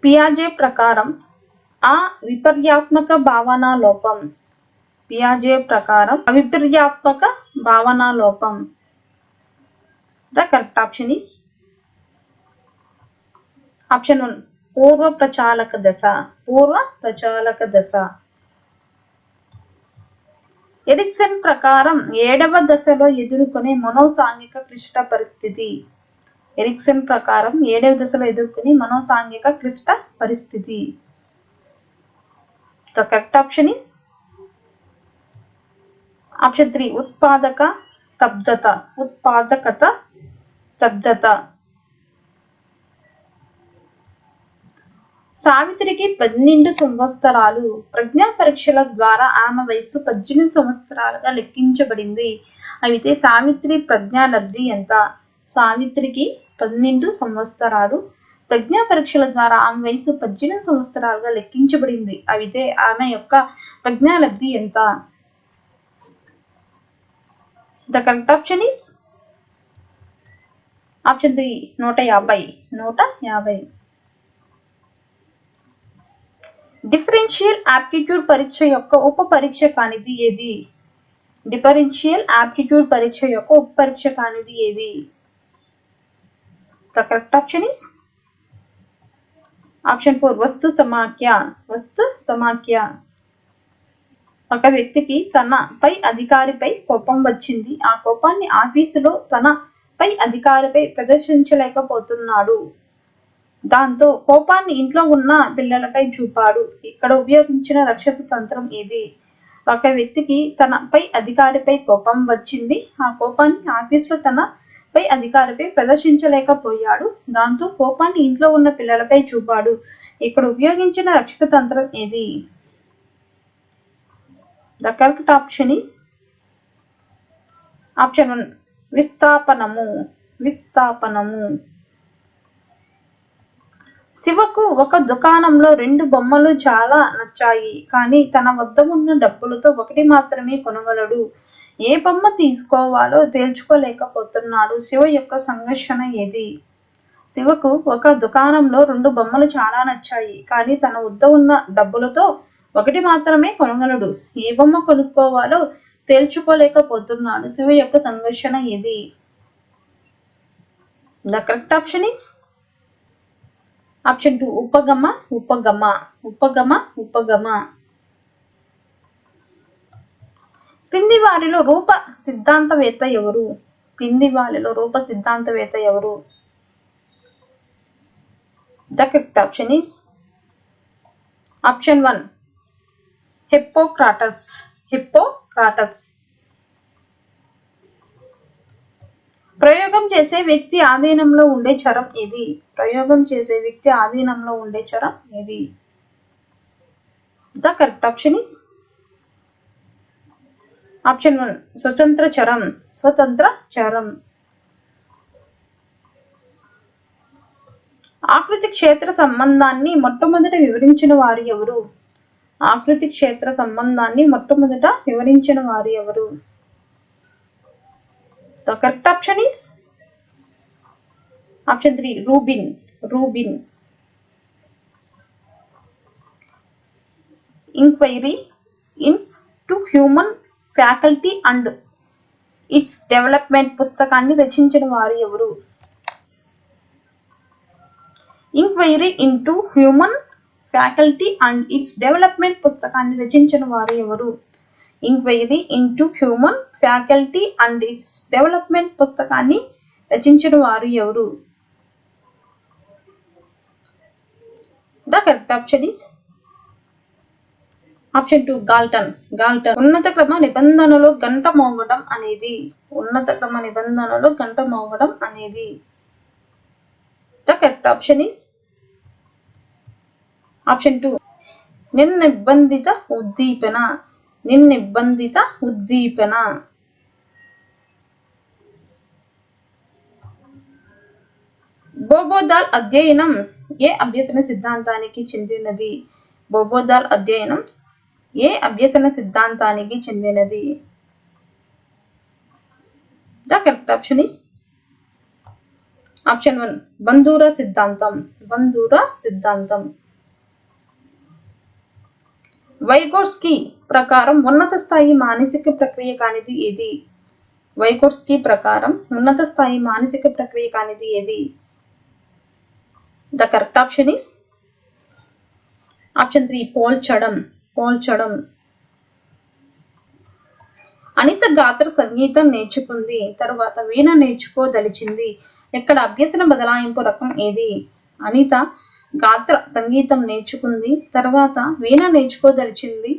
పియాజే ప్రకారం ఆ విపర్యాత్మక భావనా లోపం. పియాజే ప్రకారం అవిపర్యాత్మక భావనా లోపం. The correct option is option 1 పూర్వ ప్రచాలక దశ. పూర్వ ప్రచాలక దశ. ఎరిక్సన్ ప్రకారం 7వ దశలో ఎదుర్కొనే మనోసాంఘిక క్లిష్ట పరిస్థితి. ఎరిక్సన్ ప్రకారం 7వ దశలో ఎదుర్కొనే మనోసాంఘిక క్లిష్ట పరిస్థితి. The correct option is option 3 ఉత్పాదక స్తబ్దత. ఉత్పాదకత స్తబ్దత. సావిత్రికి 12 సంవత్సరాలు. ప్రజ్ఞా పరీక్షల ద్వారా ఆమె వయస్సు 18 సంవత్సరాలుగా లెక్కించబడింది. అయితే సావిత్రి ప్రజ్ఞా లబ్ధి ఎంత? సావిత్రికి 12 సంవత్సరాలు. ప్రజ్ఞా పరీక్షల ద్వారా ఆమె వయస్సు 18 సంవత్సరాలుగా లెక్కించబడింది. అయితే ఆమె యొక్క ప్రజ్ఞా లబ్ధి ఎంత? The correct option is option 3 150. 150. Differential aptitude పరీక్ష యొక్క ఉప పరీక్ష కానిది ఏది? డిఫరెన్షియల్ ఆప్టిట్యూడ్ పరీక్ష యొక్క ఉప పరీక్ష కానిది ఏది? The correct option is option 4 వస్తు సమాఖ్య. వస్తు సమాఖ్య. ఒక వ్యక్తికి తన పై అధికారిపై కోపం వచ్చింది. ఆ కోపాన్ని ఆఫీసులో తన పై అధికారిపై ప్రదర్శించలేకపోతున్నాడు. దాంతో కోపాన్ని ఇంట్లో ఉన్న పిల్లలపై చూపాడు. ఇక్కడ ఉపయోగించిన రక్షక తంత్రం ఏది? ఒక వ్యక్తికి తన పై అధికారిపై కోపం వచ్చింది. ఆ కోపాన్ని ఆఫీసులో తన పై అధికారిపై ప్రదర్శించలేకపోయాడు. దాంతో కోపాన్ని ఇంట్లో ఉన్న పిల్లలపై చూపాడు. ఇక్కడ ఉపయోగించిన రక్షక తంత్రం ఏది? The correct option is option 1 విస్థాపనము. విస్థాపనము. శివకు ఒక దుకాణంలో 2 బొమ్మలు చాలా నచ్చాయి. కానీ తన వద్ద ఉన్న డబ్బులతో ఒకటి మాత్రమే కొనగలడు. ఏ బొమ్మ తీసుకోవాలో తేల్చుకోలేకపోతున్నాడు. శివ యొక్క సంఘర్షణ ఏది? శివకు ఒక దుకాణంలో 2 బొమ్మలు చాలా నచ్చాయి. కానీ తన వద్ద ఉన్న డబ్బులతో ఒకటి మాత్రమే కొనగలడు. ఏ బొమ్మ కొనుక్కోవాలో తేల్చుకోలేకపోతున్నాడు. శివ యొక్క సంఘర్షణ ఏది? The correct option is option 2 ఉపగమ. ఉపగమ. ఉపగమ. ఉపగమ. క్రింది వారిలో రూప సిద్ధాంతవేత్త ఎవరు? క్రింది వారిలో రూప సిద్ధాంతవేత్త ఎవరు? The correct option is option 1 హిప్పోక్రాటస్. హిప్పోక్రాటస్. ప్రయోగం చేసే వ్యక్తి ఆధీనంలో ఉండే చరం ఏది? ప్రయోగం చేసే వ్యక్తి ఆధీనంలో ఉండే చరం ఏది? The correct option is option 1 స్వతంత్ర చరం. స్వతంత్ర చరం. ఆకృతి క్షేత్ర సంబంధాన్ని మొట్టమొదట వివరించిన వారు ఎవరు? ఆకృతి క్షేత్ర సంబంధాన్ని మొట్టమొదట వివరించిన వారు ఎవరు? The correct option is option 3 Rubin. Rubin. Inquiry into human faculty and its development పుస్తకాన్ని రచించిన వారు ఎవరు? Inquiry into human faculty and its development పుస్తకాన్ని రచించిన వారు ఎవరు? Inquiry into human faculty and its development పుస్తకాన్ని రచించిన వారు ఎవరు? The correct option is option 2 Galton. Galton. ఉన్నత క్రమ నిబంధనలో గంట మోగడం అనేది. ఉన్నత క్రమ నిబంధనలో గంట మోగడం అనేది. The correct option is option 2 నిర్నిబంధిత ఉద్దీపన. నిర్నిబంధిత ఉద్దీపన. బోబోదాల్ అధ్యయనం ఏ అభ్యసన సిద్ధాంతానికి చెందినది? బోబోదాల్ అధ్యయనం ఏ అభ్యసన సిద్ధాంతానికి చెందినది? The correct option is option 1 బంధూరా సిద్ధాంతం. బంధూరా సిద్ధాంతం. వైగోట్స్కీ ప్రకారం ఉన్నత స్థాయి మానసిక ప్రక్రియ కానిది ఏది? వైగోట్స్కీ ప్రకారం ఉన్నత స్థాయి మానసిక ప్రక్రియ కానిది ఏది? The correct option is option 3 పోల్చడం. పోల్చడం. అనిత గాత్ర సంగీతం నేర్చుకుంది, తరువాత వీణ నేర్చుకోదలిచింది. ఇక్కడ అభ్యసన బదలాయింపు రకం ఏది? అనిత గాత్ర సంగీతం నేర్చుకుంది, తర్వాత వీణ నేర్చుకోదలిచింది.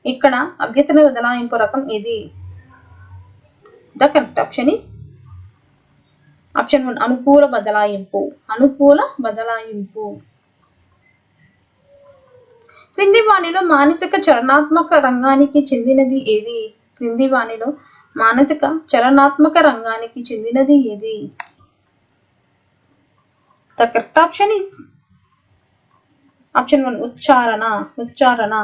ఇక్కడ అభ్యసన బదలాయింపు రకం ఏది? The correct option is option 1 అనుకూల బదలాయింపు. అనుకూల బదలాయింపు. క్రింది వాణిలో మానసిక చలనాత్మక రంగానికి చెందినది ఏది? క్రింది వాణిలో మానసిక చలనాత్మక రంగానికి చెందినది ఏది? The correct option is option 1 ఉచ్చారణ. ఉచ్చారణ.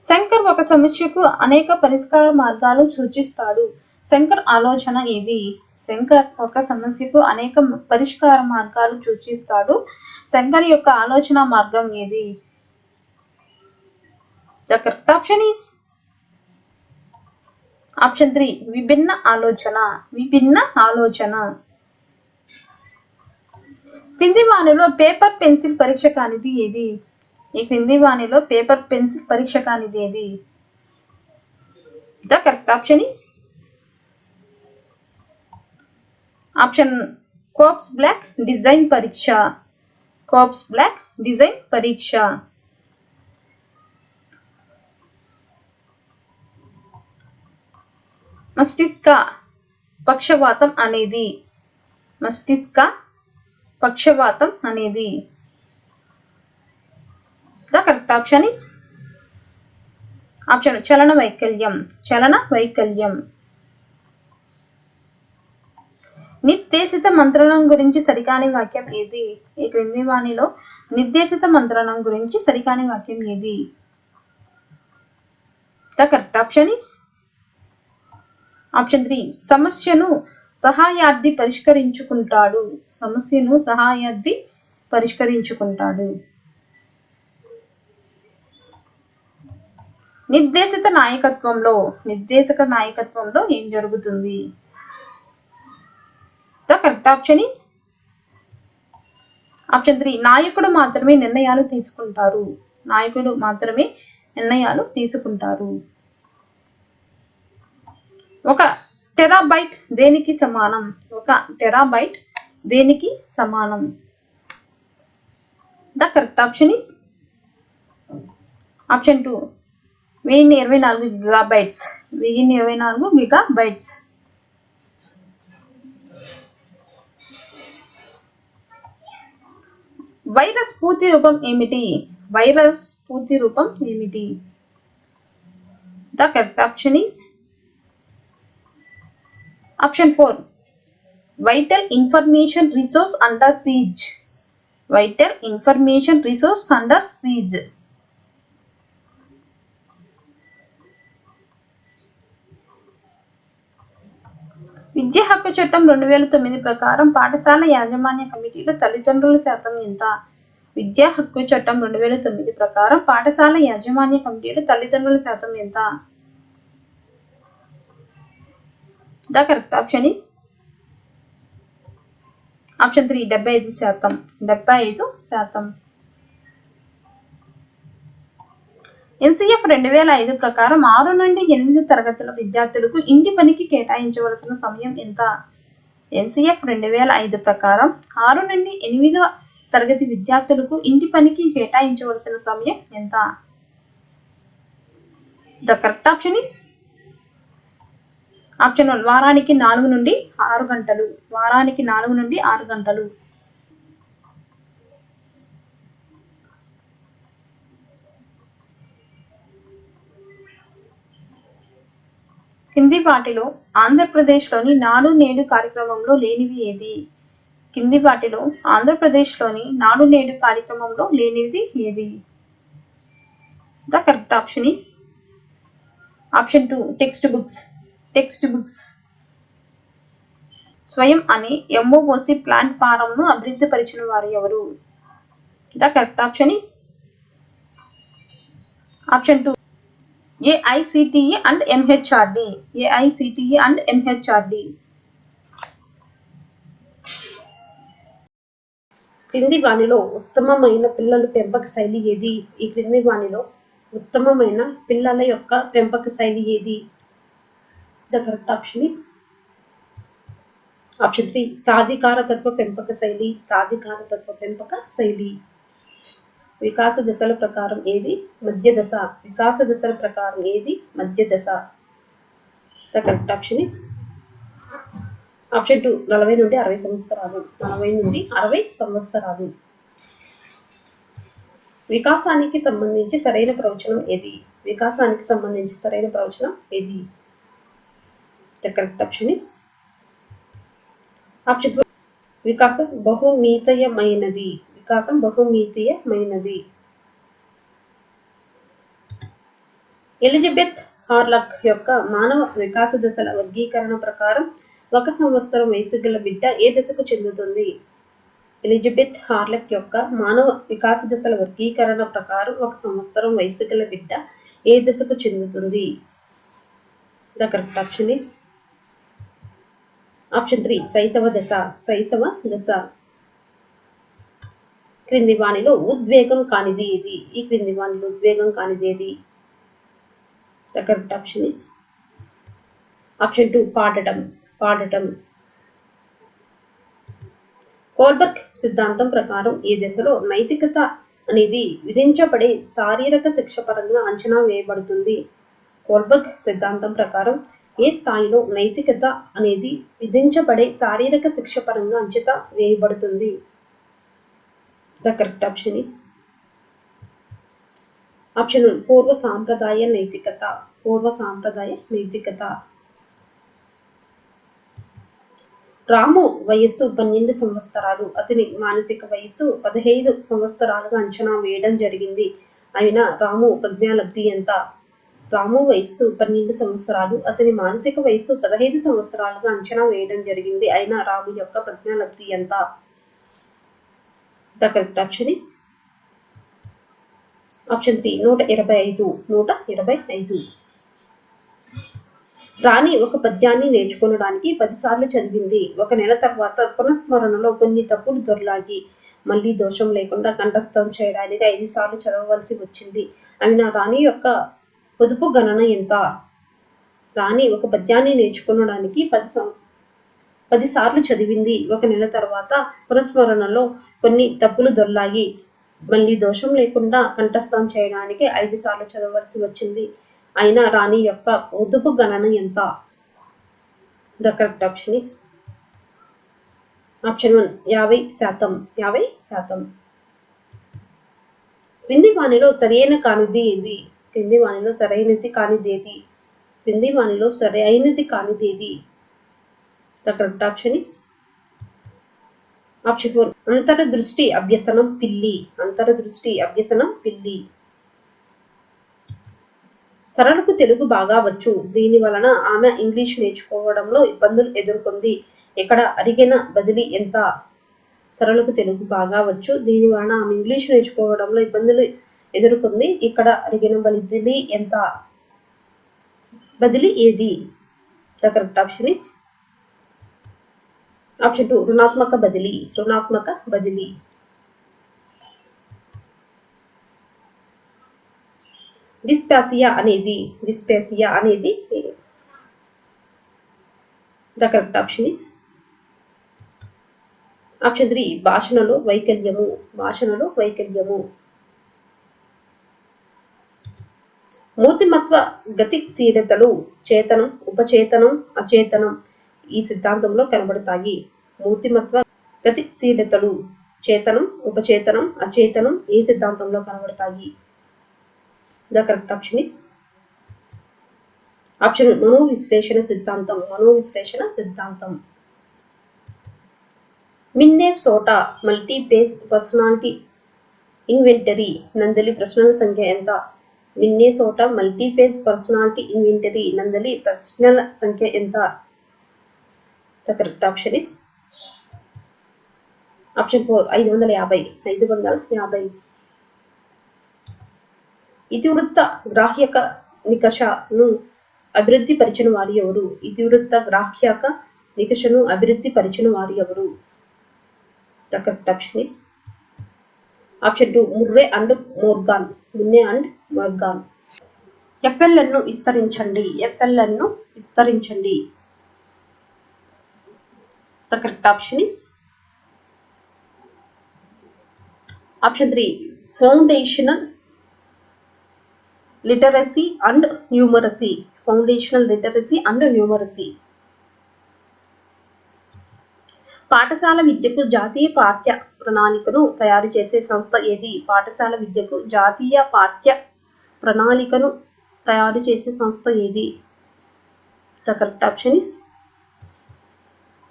శంకర్ ఒక సమస్యకు అనేక పరిష్కార మార్గాలు సూచిస్తాడు. శంకర్ ఆలోచన ఏది? శంకర్ ఒక సమస్యకు అనేక పరిష్కార మార్గాలు సూచిస్తాడు. శంకర్ యొక్క ఆలోచన మార్గం ఏది? The correct option is option 3 విభిన్న ఆలోచన. విభిన్న ఆలోచన. క్రింది వాణిలో పేపర్ పెన్సిల్ పరీక్ష కానిది ఏది? ఈ క్రింది వాణిలో పేపర్ పెన్సిల్ పరీక్ష కానిది ఏది? The correct option is option Kohs block design పరీక్ష. కోప్స్ బ్లాక్ డిజైన్ పరీక్ష. మస్తిష్క పక్షవాతం అనేది. మస్తిష్క పక్షవాతం అనేది. The correct option is option చలన వైకల్యం. చలన వైకల్యం. నిర్దేశిత మంత్రణం గురించి సరికాని వాక్యం ఏది? ఈ క్రింది వాణిలో నిర్దేశిత మంత్రణం గురించి సరికాని వాక్యం ఏది? The correct option is option 3 సమస్యను సహాయార్థి పరిష్కరించుకుంటాడు. సమస్యను సహాయార్థి పరిష్కరించుకుంటాడు. నిర్దేశిత నాయకత్వంలో. నిర్దేశక నాయకత్వంలో ఏం జరుగుతుంది? The correct option is option 3 నాయకుడు మాత్రమే నిర్ణయాలు తీసుకుంటారు. నాయకుడు మాత్రమే నిర్ణయాలు తీసుకుంటారు. ఒక టెరాబైట్ దేనికి సమానం? ఒక టెరాబైట్ దేనికి సమానం? The correct option is option 2 1024 gigabytes. 1024 gigabytes. Virus పూర్తి రూపం ఏమిటి? వైరస్ పూర్తి రూపం ఏమిటి? The correct option is option 4 vital information resource under seize. Vital information resource under seize. విద్యా హక్కు చట్టం 2009 ప్రకారం పాఠశాల యాజమాన్య కమిటీలో తల్లిదండ్రుల శాతం ఎంత? విద్యా హక్కు చట్టం 2009 ప్రకారం పాఠశాల యాజమాన్య కమిటీలో తల్లిదండ్రుల శాతం ఎంత? The correct option is option 3 75%. 75%. NCF 2005 ప్రకారం 6 నుండి 8 తరగతుల విద్యార్థులకు ఇంటి పనికి కేటాయించవలసిన సమయం ఎంత? ఎన్సిఎఫ్ 2005 ప్రకారం 6 నుండి 8వ తరగతి విద్యార్థులకు ఇంటి పనికి కేటాయించవలసిన సమయం ఎంత? The correct option is option 1 వారానికి 4 నుండి 6 గంటలు. వారానికి 4 నుండి 6 గంటలు. కింది వాటిలో ఆంధ్రప్రదేశ్లోని నాడు నేడు కార్యక్రమంలో లేనివి ఏది? కింది వాటిలో ఆంధ్రప్రదేశ్లోని నాడు నేడు కార్యక్రమంలో లేనిది ఏది? The correct option is option 2 text books. Text books. స్వయం అనే ఎంఓఓసి ప్లాంట్ ఫారంను అభివృద్ధి పరిచిన వారు ఎవరు? The correct option is option 2 AICTE and MHRD. AICTE and MHRD. క్రింది వానిలో ఉత్తమమైన పిల్లల పెంపక శైలి ఏది? ఈ క్రింది వానిలో ఉత్తమమైన పిల్లల యొక్క పెంపక శైలి ఏది? The correct option is option 3 సాధికారతత్వ పెంపక శైలి. సాధికారతత్వ పెంపక శైలి. వికాస దశల ప్రకారం ఏది? మధ్య దశ. వికాస దశల ప్రకారం ఏది? మధ్య దశ. The correct option is option 2 40 నుండి 60 సంవత్సరాలు. 40 నుండి 60 సంవత్సరాలు. వికాసానికి సంబంధించి సరైన ప్రవచనం ఏది? వికాసానికి సంబంధించి సరైన ప్రవచనం ఏది? The correct option is option 4 వికాసం బహుమితీయమైనది. వికాసం బహుమితీయమైనది. ఎలిజబెత్ హార్లాక్ యొక్క మానవ వికాస దశల వర్గీకరణ ప్రకారం 1 సంవత్సరం వయసు గల బిడ్డ ఏ దశకు చెందుతుంది? ఎలిజబెత్ హార్లాక్ యొక్క మానవ వికాస దశల వర్గీకరణ ప్రకారం 1 సంవత్సరం వయసు గల బిడ్డ ఏ దశకు చెందుతుంది? The correct option is option 3 శైశవ దశ. శైశవ దశ. క్రింది వానిలో ఉద్వేగం కానిది ఏది? ఈ క్రింది వానిలో ఉద్వేగం కానిది ఏది? The correct option is option 2 పాడటం. పాడటం. కోల్బర్గ్ సిద్ధాంతం ప్రకారం ఈ దశలో నైతికత అనేది విధించబడే శారీరక శిక్ష పరంగా అంచనా వేయబడుతుంది. కోల్బర్గ్ సిద్ధాంతం ప్రకారం ఏ స్థాయిలో నైతికత అనేది విధించబడే శారీరక శిక్ష పరంగా అంచనా వేయబడుతుంది? The correct option is option 1 పూర్వ సాంప్రదాయ నైతికత. పూర్వ సాంప్రదాయ నైతికత. రాము వయస్సు 12 సంవత్సరాలు. అతని మానసిక వయస్సు 15 సంవత్సరాలుగా అంచనా వేయడం జరిగింది. అయినా రాము ప్రజ్ఞాలబ్ధి ఎంత? రాము వయస్సు 12 సంవత్సరాలు. అతని మానసిక వయస్సు 15 సంవత్సరాలుగా అంచనా వేయడం జరిగింది. అయినా రాము యొక్క ప్రజ్ఞాలబ్ధి ఎంత? The correct option is option 3 125. 125. రాణి ఒక పద్యాన్ని నేర్చుకోవడానికి 10 సార్లు చదివింది. 1 నెల తర్వాత పునఃస్మరణలో కొన్ని తప్పులు దొర్లాగి మళ్ళీ దోషం లేకుండా కంఠస్థం చేయడానికి 5 సార్లు చదవవలసి వచ్చింది. అయినా రాణి యొక్క పొదుపు గణన ఎంత? రాణి ఒక పద్యాన్ని నేర్చుకోవడానికి 10 సార్లు చదివింది. 1 నెల తర్వాత పునఃస్మరణలో కొన్ని తప్పులు దొర్లాగి మళ్ళీ దోషం లేకుండా కంఠస్థం చేయడానికి 5 సార్లు చదవవలసి వచ్చింది. అయినా రాణి యొక్క పొదుపు గణన ఎంత? The correct option is option 1 50%. 50%. క్రింది వానిలో సరైన కానిది ఏది? క్రింది వానిలో సరైనది కానిది ఏది? క్రింది వానిలో సరైనది కానిది ఏది? The correct option is option 4 అంతర్దృష్టి అభ్యసనం పిల్లి. అంతర్దృష్టి అభ్యసనం పిల్లి. సరళకు తెలుగు బాగా వచ్చు. దీని వలన ఆమె ఇంగ్లీష్ నేర్చుకోవడంలో ఇబ్బందులు ఎదుర్కొంది. ఇక్కడ అడిగిన బదిలీ ఎంత? సరళకు తెలుగు బాగా వచ్చు. దీని వలన ఆమె ఇంగ్లీష్ నేర్చుకోవడంలో ఇబ్బందులు ఎదుర్కొంది. ఇక్కడ అడిగిన బదిలీ ఎంత? బదిలీ ఏది? The correct option is option 2 రుణాత్మక బదిలీ. రుణాత్మక బదిలీ. డిస్పాసియా అనేది the correct option is option 3 భాషణలో వైకల్యము. భాషణలో వైకల్యము. మూర్తిమత్వ గతిశీలతలు చేతనం, ఉపచేతనం, అచేతనం ఈ సిద్ధాంతంలో కనబడతాయి. మూర్తిమత్వ గతిశీలతలు చేతనం, ఉపచేతనం, అచేతనం ఈ సిద్ధాంతంలో కనబడతాయి. The correct option is option మనోవిశ్లేషణ సిద్ధాంతం. మనోవిశ్లేషణ సిద్ధాంతం. మిన్నెసోటా మల్టీపేస్ పర్సనాలిటీ ఇన్వెంటరీ నందలి ప్రశ్నల సంఖ్య ఎంత? మిన్నెసోటా మల్టీపేస్ పర్సనాలిటీ ఇన్వెంటరీ నందలి ప్రశ్నల సంఖ్య ఎంత? The correct option is option 4 550. 550. ఇతివృత్త గ్రాహ్యక నికషను అభివృద్ధి పరిచిన వారు ఎవరు? ఇతివృత్త గ్రాహ్యక నికషను అభివృద్ధి పరిచిన వారు ఎవరు? The correct option is option 2 Murray and Morgan. Murray and Morgan. FLN ను విస్తరించండి. FLN ను విస్తరించండి. The correct option is option 3 foundational literacy and numeracy. Foundational literacy and numeracy. పాఠశాల విద్యకు జాతీయ పాఠ్య ప్రణాళికను తయారు చేసే సంస్థ ఏది? పాఠశాల విద్యకు జాతీయ పాఠ్య ప్రణాళికను తయారు చేసే సంస్థ ఏది? The correct option is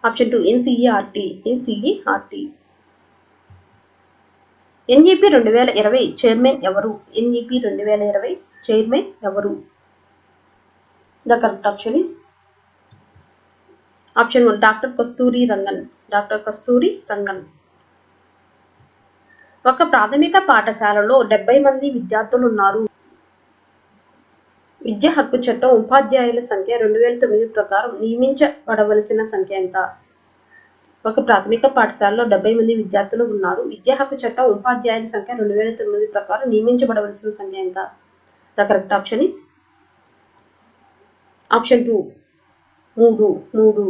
option 2 NCERT. NCERT. NEP 2020 chairman ఎవరు? NEP 2020 చైర్మన్ ఎవరు? The correct option is option 1 doctor Kasturi Rangan. Doctor Kasturi Rangan. ఒక ప్రాథమిక పాఠశాలలో 70 మంది విద్యార్థులు ఉన్నారు. విద్యా హక్కు చట్టం ఉపాధ్యాయుల సంఖ్య 2009 ప్రకారం నియమించబడవలసిన సంఖ్య ఎంత? ఒక ప్రాథమిక పాఠశాలలో 70 మంది విద్యార్థులు ఉన్నారు. విద్యా హక్కు చట్టం ఉపాధ్యాయుల సంఖ్య 2009 ప్రకారం నియమించబడవలసిన సంఖ్య ఎంత? The correct option is option 2 3.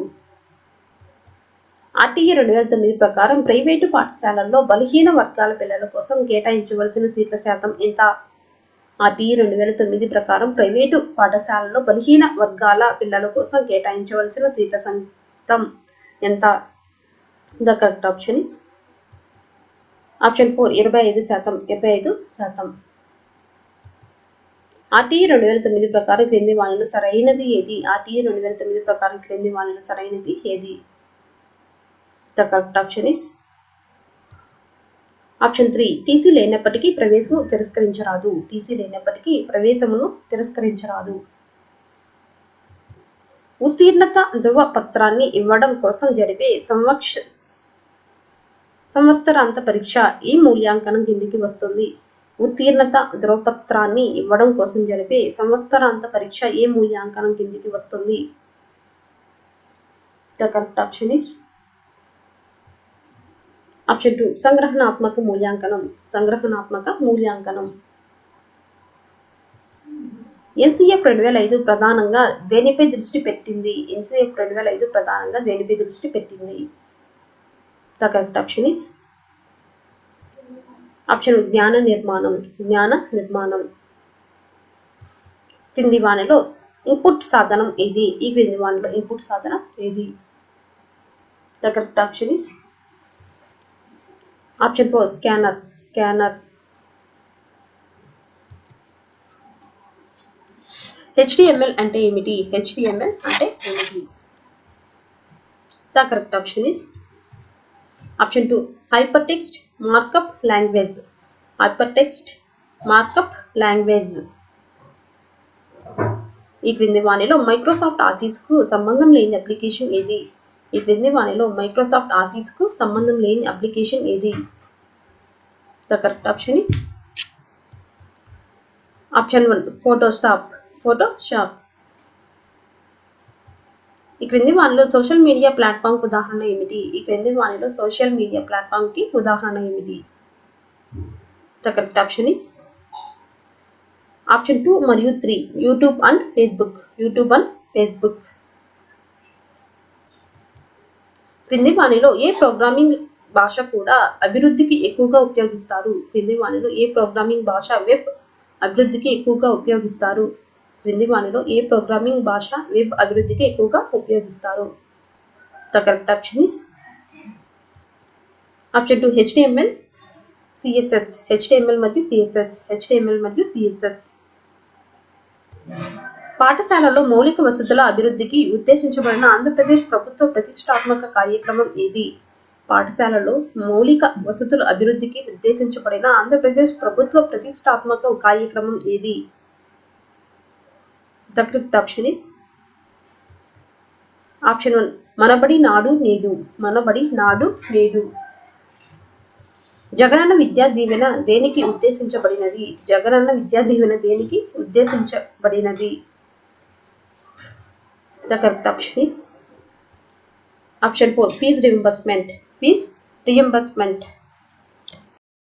RTE 2009 ప్రకారం ప్రైవేటు పాఠశాలల్లో బలహీన వర్గాల పిల్లల కోసం కేటాయించవలసిన సీట్ల శాతం ఎంత? RTE 2009 ప్రకారం ప్రైవేటు పాఠశాలల్లో బలహీన వర్గాల పిల్లల కోసం కేటాయించవలసిన సీట్ల శాతం ఎంత? The correct option is option 4 25%. 25%. RTE 2009 ప్రకారం క్రింది వానిలో సరైనది ఏది? RTE 2009 ప్రకారం క్రింది వానిలో సరైనది ఏది? The correct option is option 3 TC లేనప్పటికీ ప్రవేశము తిరస్కరించరాదు. టీసీ లేనప్పటికీ ప్రవేశమును తిరస్కరించరాదు. ఉత్తీర్ణత ధృవపత్రాన్ని ఇవ్వడం కోసం జరిపే సంవత్సరాంత పరీక్ష ఈ మూల్యాంకనం కిందికి వస్తుంది. ఉత్తీర్ణత ధృవపత్రాన్ని ఇవ్వడం కోసం జరిపే సంవత్సరాంత పరీక్ష ఏ మూల్యాంకనం కిందికి వస్తుంది? The correct option is option 2 సంగ్రహణాత్మక మూల్యాంకనం. సంగ్రహణాత్మక మూల్యాంకనం. NCF 2005 ప్రధానంగా దేనిపై దృష్టి పెట్టింది? NCF 2005 ప్రధానంగా దేనిపై దృష్టి పెట్టింది? The correct option is option జ్ఞాన నిర్మాణం. జ్ఞాన నిర్మాణం. క్రింది వానిలో ఇన్పుట్ సాధనం ఏది? ఈ క్రింది వానిలో ఇన్పుట్ సాధనం ఏది? The correct option is option 4 scanner. Scanner. HTML అంటే ఏమిటి? HTML అంటే ఏమిటి? The correct option is option 2 hyper text markup language. Hyper text markup language. ఈ క్రింది వానిలో మైక్రోసాఫ్ట్ ఆఫీస్కు సంబంధం లేని అప్లికేషన్ ఏది? ఈ క్రింది వానిలో మైక్రోసాఫ్ట్ ఆఫీస్కు సంబంధం లేని అప్లికేషన్ ఏది? The correct option is option 1 Photoshop. Photoshop. ఈ క్రింది వానిలో సోషల్ మీడియా ప్లాట్ఫామ్ ఉదాహరణ ఏమిటి? ఈ క్రింది వానిలో సోషల్ మీడియా ప్లాట్ఫామ్ కి ఉదాహరణ ఏమిటి? The correct option is option 2 మరియు 3 YouTube and Facebook. YouTube and Facebook. క్రింది వానిలో ఏ ప్రోగ్రామింగ్ భాష కూడా అభివృద్ధికి ఎక్కువగా ఉపయోగిస్తారు? క్రింది వానిలో ఏ ప్రోగ్రామింగ్ భాష వెబ్ అభివృద్ధికి ఎక్కువగా ఉపయోగిస్తారు? క్రింది వానిలో ఏ ప్రోగ్రామింగ్ భాష వెబ్ అభివృద్ధికి ఎక్కువగా ఉపయోగిస్తారు? The correct option is option 2 HTML CSS. HTML మరియు CSS. HTML మరియు CSS. పాఠశాలలో మౌలిక వసతుల అభివృద్ధికి ఉద్దేశించబడిన ఆంధ్రప్రదేశ్ ప్రభుత్వ ప్రతిష్టాత్మక కార్యక్రమం ఏది? పాఠశాలలో మౌలిక వసతుల అభివృద్ధికి ఉద్దేశించబడిన ఆంధ్రప్రదేశ్ ప్రభుత్వ ప్రతిష్టాత్మక కార్యక్రమం ఏది? The correct option is
option 1 మనబడి నాడు నేడు. మనబడి నాడు నేడు. జగనన్న విద్యా దీవెన దేనికి ఉద్దేశించబడినది? జగనన్న విద్యా దీవెన దేనికి ఉద్దేశించబడినది? The correct option is option 4 fee reimbursement. Fee reimbursement.